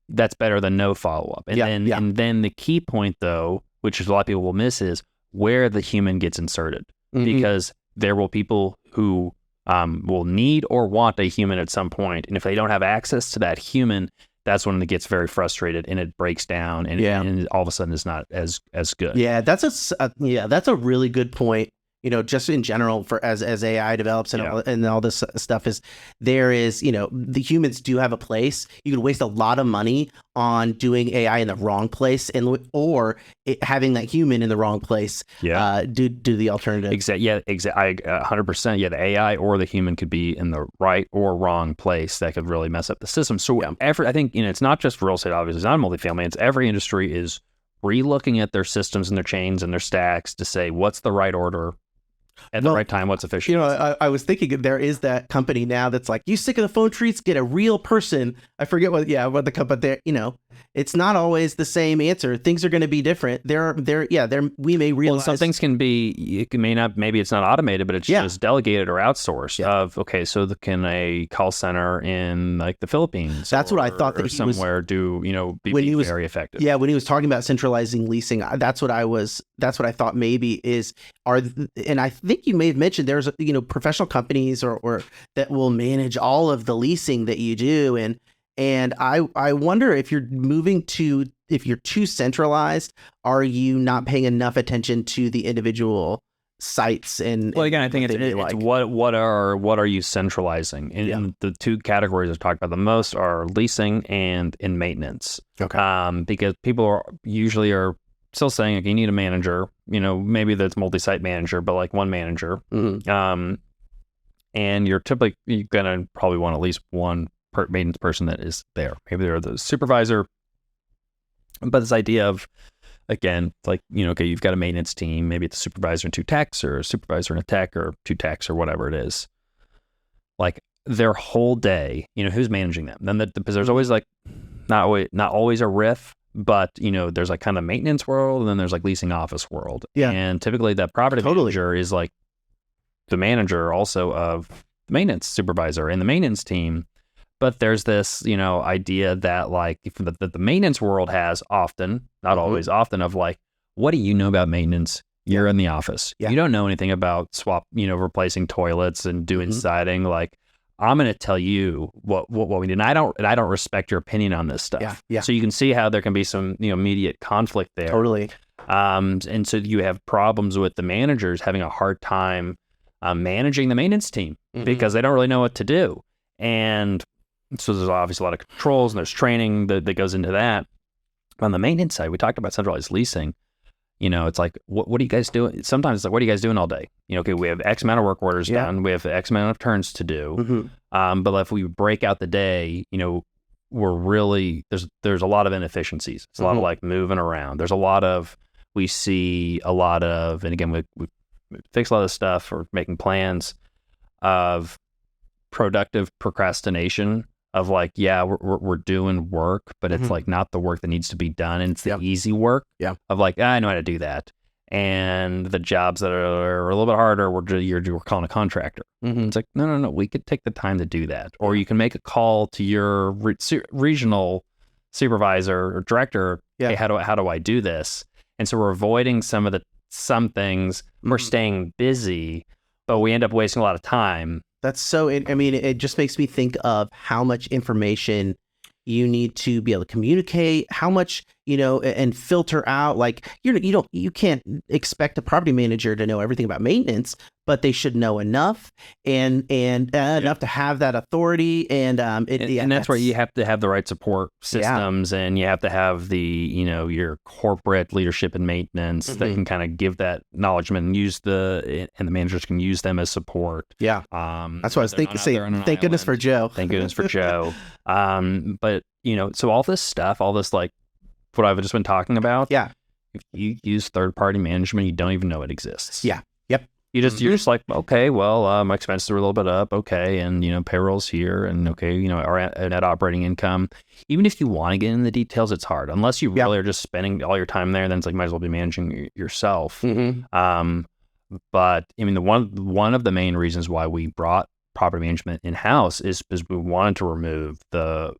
that's better than no follow-up. And then the key point, though, which is a lot of people will miss, is where the human gets inserted. Because there will people who will need or want a human at some point, and if they don't have access to that human, that's when it gets very frustrated and it breaks down, and all of a sudden it's not as good. Yeah, that's a really good point. Just in general, for as AI develops and all this stuff the humans do have a place. You could waste a lot of money on doing AI in the wrong place, or having that human in the wrong place. Yeah. Do the alternative. Exactly. Yeah. Exactly. 100%. Yeah. The AI or the human could be in the right or wrong place that could really mess up the system. So I think it's not just real estate. Obviously, it's not multifamily. It's every industry is re-looking at their systems and their chains and their stacks to say what's the right order. At the right time, what's efficient? I was thinking there is that company now that's like, you sick of the phone trees? Get a real person. I forget what the company there. It's not always the same answer. Things are going to be different. We may realize. Well, some things maybe it's not automated, but it's just delegated or outsourced. So can a call center in like the Philippines? That's what I thought that he somewhere was, be very effective. Yeah, when he was talking about centralizing leasing, that's what I thought maybe is and I think you may have mentioned there's professional companies or that will manage all of the leasing that you do, and I wonder if you're if you're too centralized, are you not paying enough attention to the individual sites and well, again, I think it's like. what are you centralizing? And the two categories I've talked about the most are leasing and in maintenance. Okay. Because people usually are still saying, okay, you need a manager, maybe that's multi-site manager, but like one manager. Mm-hmm. And you're going to probably want at least one maintenance person that is there. Maybe they're the supervisor. But this idea of, again, like, okay, you've got a maintenance team, maybe it's a supervisor and two techs, or a supervisor and a tech, or two techs, or whatever it is. Like their whole day, who's managing them? Then because there's always like, not always a riff, but there's like kind of maintenance world, and then there's like leasing office world. Yeah. And typically that property manager is like the manager also of the maintenance supervisor and the maintenance team. But there's this, idea that like that the maintenance world has often, not always, often of like, what do you know about maintenance? You're in the office. Yeah. You don't know anything about replacing toilets and doing siding. Like, I'm going to tell you what we do. And I don't respect your opinion on this stuff. Yeah. Yeah. So you can see how there can be some, immediate conflict there. Totally. And so you have problems with the managers having a hard time managing the maintenance team because they don't really know what to do. And so there's obviously a lot of controls and there's training that goes into that. On the maintenance side, we talked about centralized leasing. It's like, what are you guys doing? Sometimes it's like, what are you guys doing all day? Okay, we have X amount of work orders done. We have X amount of turns to do. But if we break out the day, we're really, there's a lot of inefficiencies. It's a lot of like moving around. We see a lot of, and again, we fix a lot of stuff or making plans of productive procrastination of like, we're doing work, but it's like not the work that needs to be done. And it's the easy work of like, I know how to do that. And the jobs that are a little bit harder, we're calling a contractor. It's like, no, we could take the time to do that. Or you can make a call to your regional supervisor or director. Hey, how do I do this? And so we're avoiding some things. We're staying busy, but we end up wasting a lot of time. That's so, it just makes me think of how much information you need to be able to communicate, how much, and filter out, like, you can't expect a property manager to know everything about maintenance, but they should know enough and enough to have that authority. And that's where you have to have the right support systems and you have to have the, your corporate leadership and maintenance that can kind of give that knowledge and the managers can use them as support. Yeah. That's what I was thinking. Thank goodness for Joe. Thank goodness for Joe. But, so all this stuff, all this, like what I've just been talking about. Yeah. If you use third-party management, you don't even know it exists. Yeah. Yep. You're just like, okay, well, my expenses are a little bit up. Okay. And, payroll's here and okay, our net operating income. Even if you want to get into the details, it's hard unless you really are just spending all your time there. Then it's like, might as well be managing yourself. But I mean, one of the main reasons why we brought property management in-house is we wanted to remove the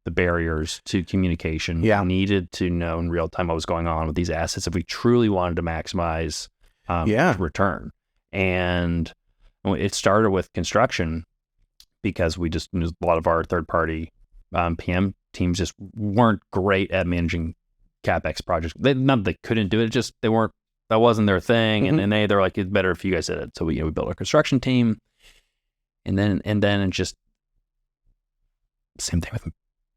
barriers to communication. We needed to know in real time what was going on with these assets if we truly wanted to maximize return. And it started with construction because a lot of our third-party PM teams just weren't great at managing CapEx projects. Not that they couldn't do it, just they weren't. That wasn't their thing, and they're like, it's better if you guys did it. So we built a construction team, and then it just same thing with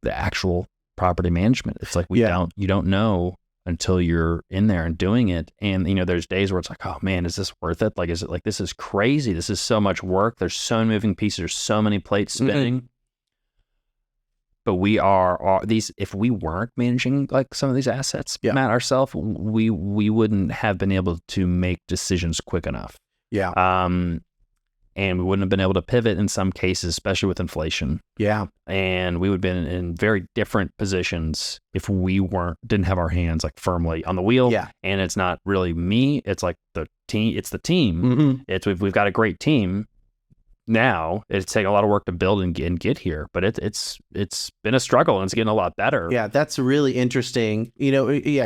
the actual property management. It's like you don't know until you're in there and doing it. And, there's days where it's like, oh man, is this worth it? Like, is it like, this is crazy. This is so much work. There's so many moving pieces. There's so many plates spinning. But we are these, if we weren't managing like some of these assets, Matt, ourselves, we wouldn't have been able to make decisions quick enough. And we wouldn't have been able to pivot in some cases, especially with inflation. And we would have been in very different positions if we didn't have our hands like firmly on the wheel. And it's not really me. It's like the team. It's the team. We've got a great team now. It's taken a lot of work to build and get here, but it's been a struggle and it's getting a lot better. Yeah, that's really interesting.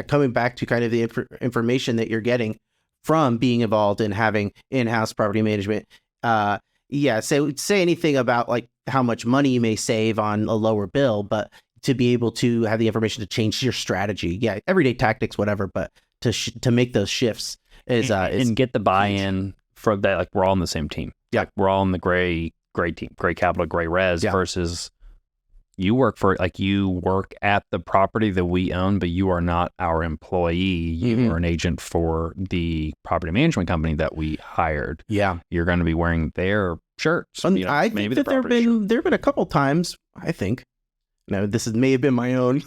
Coming back to kind of the information that you're getting from being involved in having in-house property management. Say anything about like how much money you may save on a lower bill, but to be able to have the information to change your strategy. Everyday tactics, whatever, but to make those shifts and get the buy-in from that. Like we're all on the same team. Yeah, we're all in the gray team, gray capital, gray res versus you work at the property that we own, but you are not our employee. You are an agent for the property management company that we hired. Yeah, you're going to be wearing their shirts. I think that there have been a couple times. I think. Now, may have been my own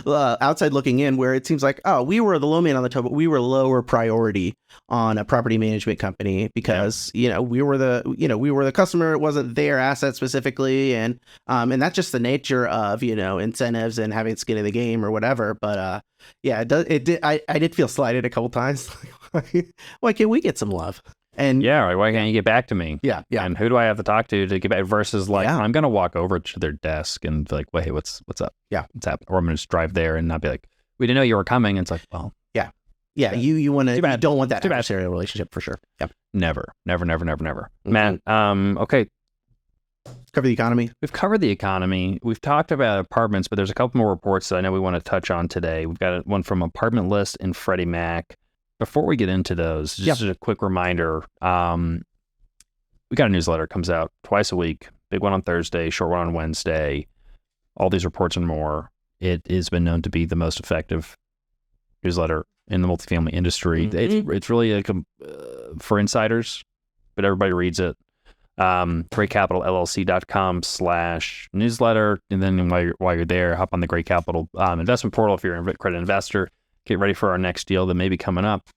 outside looking in, where it seems like, oh, we were the low man on the toe, but we were lower priority on a property management company because we were the customer. It wasn't their asset specifically, and that's just the nature of incentives and having skin in the game or whatever. But I did feel slighted a couple times. Why can't we get some love? And why can't you get back to me? Yeah. And who do I have to talk to get back? Versus I'm going to walk over to their desk and be like, "Well, hey, what's up? Yeah, what's happening?" Or I'm going to just drive there and not be like, "We didn't know you were coming." And it's like, well, yeah. You want to? You don't want that adversarial relationship for sure. Yep. Never. Man. Okay. Cover the economy. We've covered the economy. We've talked about apartments, but there's a couple more reports that I know we want to touch on today. We've got one from Apartment List and Freddie Mac. Before we get into those, just a quick reminder, we got a newsletter, comes out twice a week, big one on Thursday, short one on Wednesday, all these reports and more. It has been known to be the most effective newsletter in the multifamily industry. It's really for insiders, but everybody reads it. GrayCapitalLLC.com/newsletter. And then while you're there, hop on the Gray Capital investment portal if you're a credit investor. Get ready for our next deal that may be coming up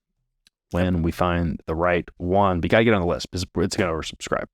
when we find the right one. But you got to get on the list because it's going to oversubscribe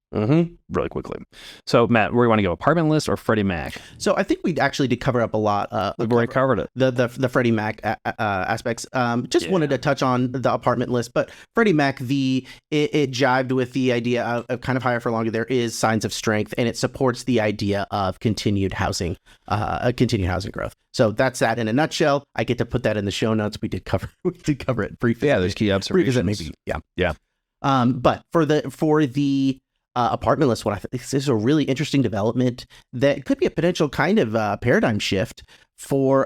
really quickly. So, Matt, where do you want to go? Apartment List or Freddie Mac? So I think we actually did cover up a lot. We've already covered it. The Freddie Mac aspects. Wanted to touch on the Apartment List, but Freddie Mac, it jived with the idea of kind of higher for longer. There is signs of strength, and it supports the idea of continued housing growth. So that's that in a nutshell. I get to put that in the show notes. We did cover it briefly. Yeah, there's key observations. Maybe. Yeah. But for the Apartment List, what I think this is a really interesting development that could be a potential kind of paradigm shift for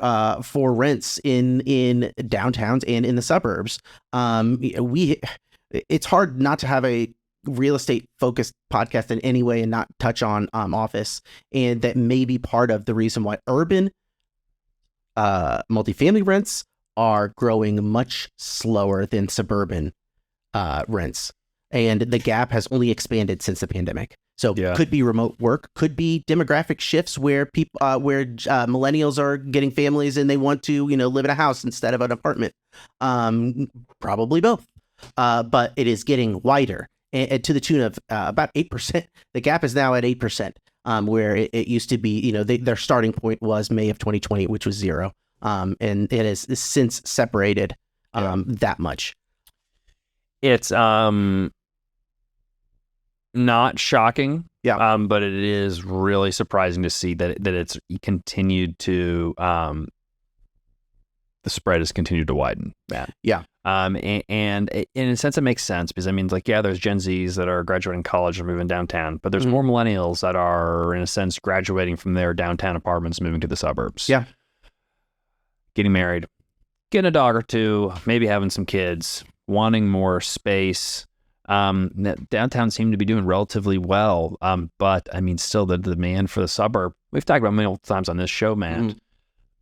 rents in downtowns and in the suburbs. It's hard not to have a real estate focused podcast in any way and not touch on office, and that may be part of the reason why urban multifamily rents are growing much slower than suburban rents, and the gap has only expanded since the pandemic. So could be remote work, could be demographic shifts where people millennials are getting families and they want to live in a house instead of an apartment. Probably both, but it is getting wider and to the tune of about 8%. The gap is now at 8%. Where it used to be, their starting point was May of 2020, which was 0. And it has since separated that much. It's not shocking, but it is really surprising to see that it's continued to the spread has continued to widen. Yeah. And in a sense, it makes sense because there's Gen Zs that are graduating college and moving downtown, but there's more millennials that are, in a sense, graduating from their downtown apartments, moving to the suburbs. Yeah. Getting married, getting a dog or two, maybe having some kids, wanting more space. Downtown seemed to be doing relatively well. But still the demand for the suburb, we've talked about many times on this show, Matt.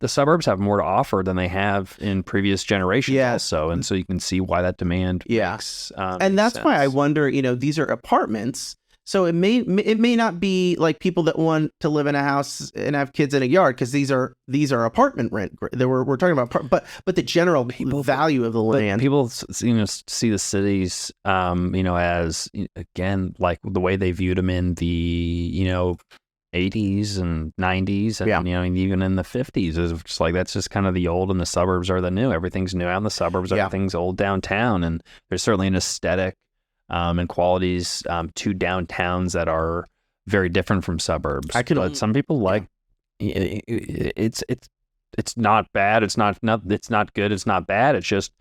The suburbs have more to offer than they have in previous generations also. And so you can see why that demand makes and that's sense. Why I wonder, these are apartments. So it may not be like people that want to live in a house and have kids in a yard, because these are apartment rent. We're talking about, but the general value of the land. People see the cities, as again like the way they viewed them in the 80s and 90s and even in the 50s is just like that's just kind of the old and the suburbs are the new. Everything's new out in the suburbs. Everything's old downtown, and there's certainly an aesthetic and qualities to downtowns that are very different from suburbs. But some people like it's not bad. It's not good. It's not bad. It's just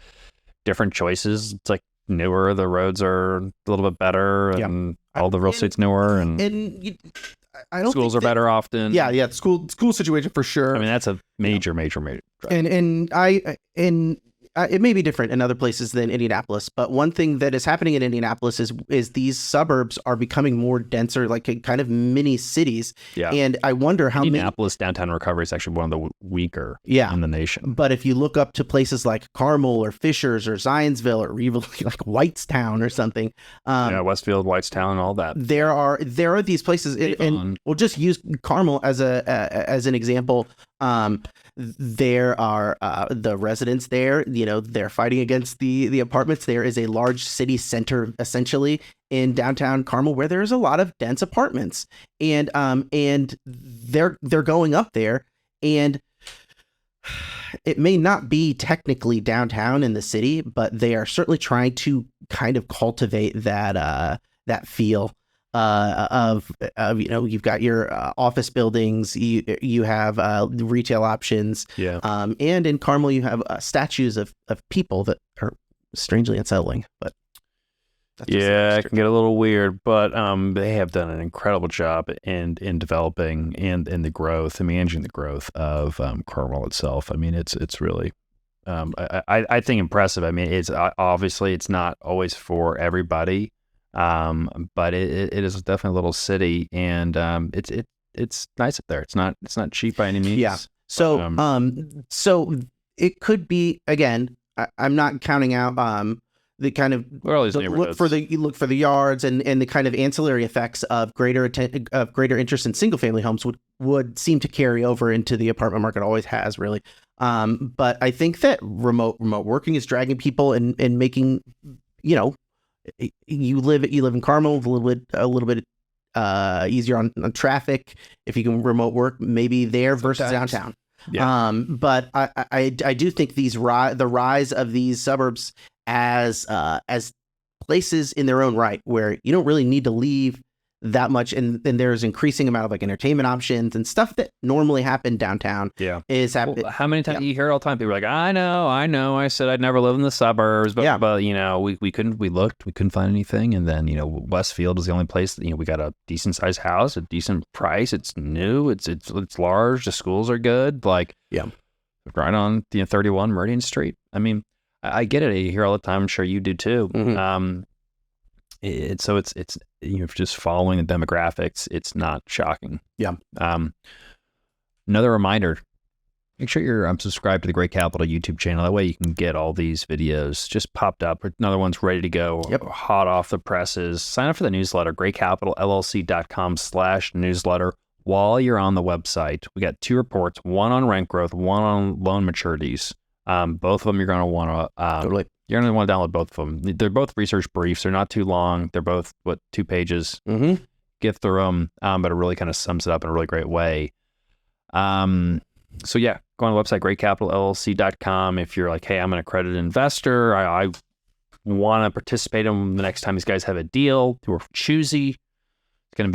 different choices. It's like newer. The roads are a little bit better, and all the real estate's newer, and I don't schools are better often. Yeah. School situation for sure. That's a major drive. And it may be different in other places than Indianapolis, but one thing that is happening in Indianapolis is these suburbs are becoming more denser, like kind of mini cities. Yeah. And I wonder how Indianapolis downtown recovery is actually one of the weaker in the nation. But if you look up to places like Carmel or Fishers or Zionsville or even like Whitestown or something, Westfield, Whitestown, all that. There are these places, and we'll just use Carmel as an example. There are the residents there, they're fighting against the apartments. There is a large city center essentially in downtown Carmel where there's a lot of dense apartments, and they're going up there, and it may not be technically downtown in the city, but they are certainly trying to kind of cultivate that feel of you've got your office buildings, you have retail options, and in Carmel you have statues of people that are strangely unsettling, but it can get a little weird, but they have done an incredible job in developing and in the growth and managing the growth of Carmel itself. I mean, it's really I think impressive. I mean, it's obviously it's not always for everybody. But it is definitely a little city, and it's nice up there. It's not cheap by any means. Yeah. So so it could be, again, I'm not counting out the kind of look for the yards and the kind of ancillary effects of greater interest in single family homes would seem to carry over into the apartment market. Always has, really. But I think that remote working is dragging people and making, you live in Carmel, a little bit easier on traffic if you can remote work, maybe there versus downtown. Yeah. But I do think the rise of these suburbs as places in their own right where you don't really need to leave that much, and there's increasing amount of like entertainment options and stuff that normally happen downtown. Is happening. Well, how many times you hear it all the time? People are like, I know. I said I'd never live in the suburbs, but we couldn't find anything, and then Westfield is the only place that we got a decent sized house, a decent price. It's new. It's large. The schools are good. Like right on 31 Meridian Street. I mean, I get it. I hear all the time. I'm sure you do too. Mm-hmm. It's just following the demographics. It's not shocking. Yeah. Another reminder: make sure you're subscribed to the Great Capital YouTube channel. That way you can get all these videos just popped up. Another one's ready to go, hot off the presses. Sign up for the newsletter, greatcapitalllc.com/newsletter. While you're on the website, we got 2 reports: one on rent growth, one on loan maturities. Both of them you're going to want to totally. You're going to want to download both of them. They're both research briefs. They're not too long. They're both 2 pages. Mm-hmm. Get through them, but it really kind of sums it up in a really great way. So go on the website, greatcapitalllc.com. If you're like, hey, I'm an accredited investor, I want to participate in the next time these guys have a deal. We're choosy. It's going to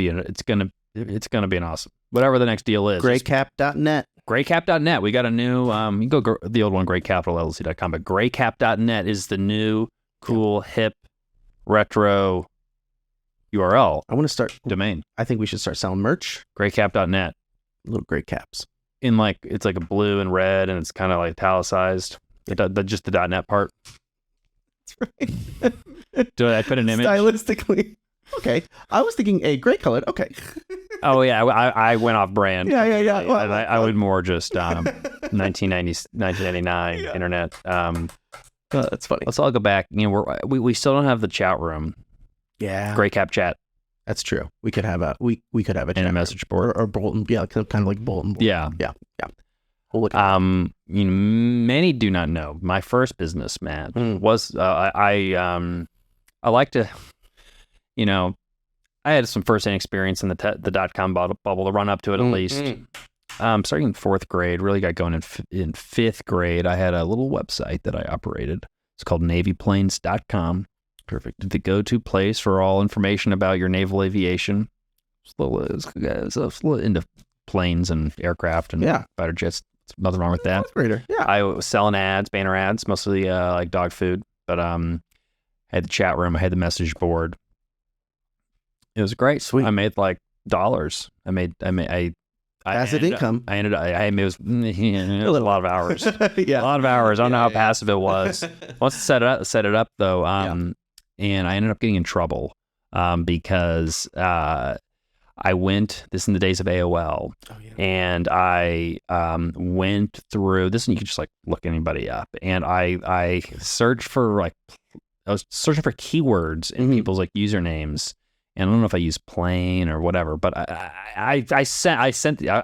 be an awesome, whatever the next deal is. Greatcap.net. Greatcap.net. We got a new, you can go the old one, greatcapitalllc.com, but greatcap.net is the new, cool, hip, retro URL. I want to start domain. I think we should start selling merch. Greatcap.net. Little great caps. It's like a blue and red, and it's kind of like italicized. Just the .net part. That's right. Do I put an image? Stylistically. Okay. I was thinking a gray colored. Okay. Oh, yeah. I went off brand. Yeah. Well, I would more just 1999 internet. That's funny. Let's all go back. We still don't have the chat room. Yeah. Great Cap chat. That's true. We could have a chat and a message board or bulletin. Yeah, kind of like bulletin board. Yeah. We'll look at many do not know. My first business, Matt, was I like to. I had some first-hand experience in the .com bubble, the run-up to it at least. Starting in 4th grade, really got going in 5th grade. I had a little website that I operated. It's called NavyPlanes.com. Perfect. The go-to place for all information about your naval aviation. It's a little into planes and aircraft and fighter jets. There's nothing wrong with that. Yeah. I was selling ads, banner ads, mostly like dog food. But I had the chat room. I had the message board. It was great. Sweet. I made like dollars. I passive income. It was a lot of hours. Yeah, a lot of hours. I don't know how passive it was. Once I set it up though, and I ended up getting in trouble because I went. This in the days of AOL, and I went through this, and you could just like look anybody up, and I searched for I was searching for keywords in people's like usernames. And I don't know if I used plain or whatever, but I sent I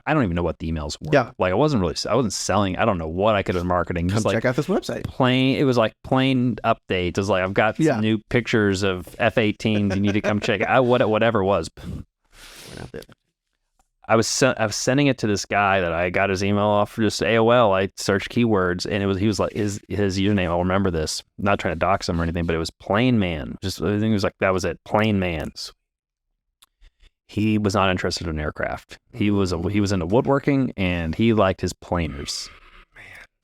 don't even know what the emails were. Yeah. Like I wasn't selling. I don't know what I could have been marketing. Come Just like check out this website. Plain. It was like plain updates. It was like, I've got some new pictures of F-18s. You need to come check out whatever it was. I was sending it to this guy that I got his email off for just AOL. I searched keywords, and he was like his username. I'll remember this. I'm not trying to dox him or anything, but it was Plain Man. Just I think it was like that was it. Plain Man. He was not interested in aircraft. He was into woodworking, and he liked his planers.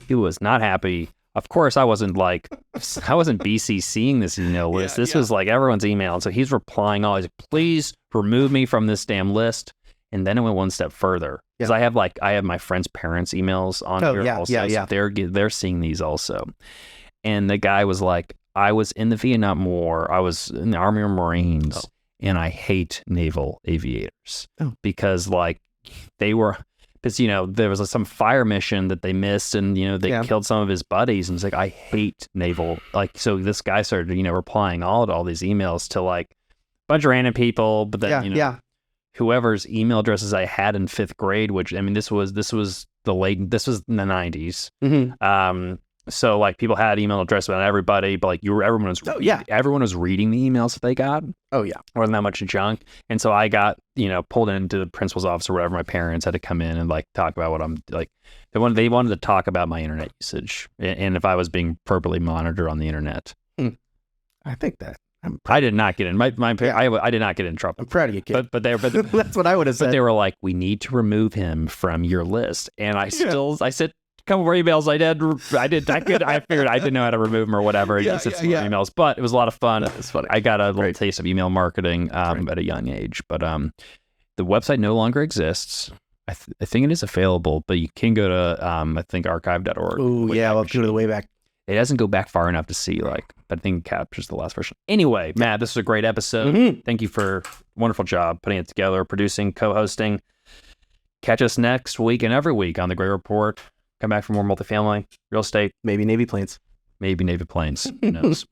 He was not happy. Of course, I wasn't BCCing this email list. This was like everyone's email. And so he's replying all. He's like, please remove me from this damn list. And then it went one step further because I have my friends' parents' emails on here also. So they're seeing these also. And the guy was like, I was in the Vietnam War. I was in the Army or Marines. And I hate naval aviators because there was some fire mission that they missed, and they killed some of his buddies, and it's like, I hate naval. So this guy started replying all these emails to like a bunch of random people, but then whoever's email addresses I had in 5th grade, which I mean this was in the 90s. Mm-hmm. So like people had email addresses about everybody, but like everyone was reading the emails that they got. Oh yeah, wasn't that much junk, and so I got pulled into the principal's office or whatever. My parents had to come in and like talk about what I'm like. They wanted to talk about my internet usage and if I was being appropriately monitored on the internet. I think that I did not get in I did not get in trouble. I'm proud of you, kid. But that's what I would have said. But they were like, we need to remove him from your list, and I said. Couple more emails I figured I didn't know how to remove them or whatever. Emails, but it was a lot of fun. It's funny. I got a little taste of email marketing at a young age, but the website no longer exists. I think it is available, but you can go to I think archive.org. Oh yeah, well, go to the way back. It doesn't go back far enough to see but I think it captures the last version. Anyway, Matt, this was a great episode. Mm-hmm. Thank you for a wonderful job putting it together, producing, co-hosting. Catch us next week and every week on the Gray Report. Come back for more multifamily, real estate. Maybe Navy planes. Who knows?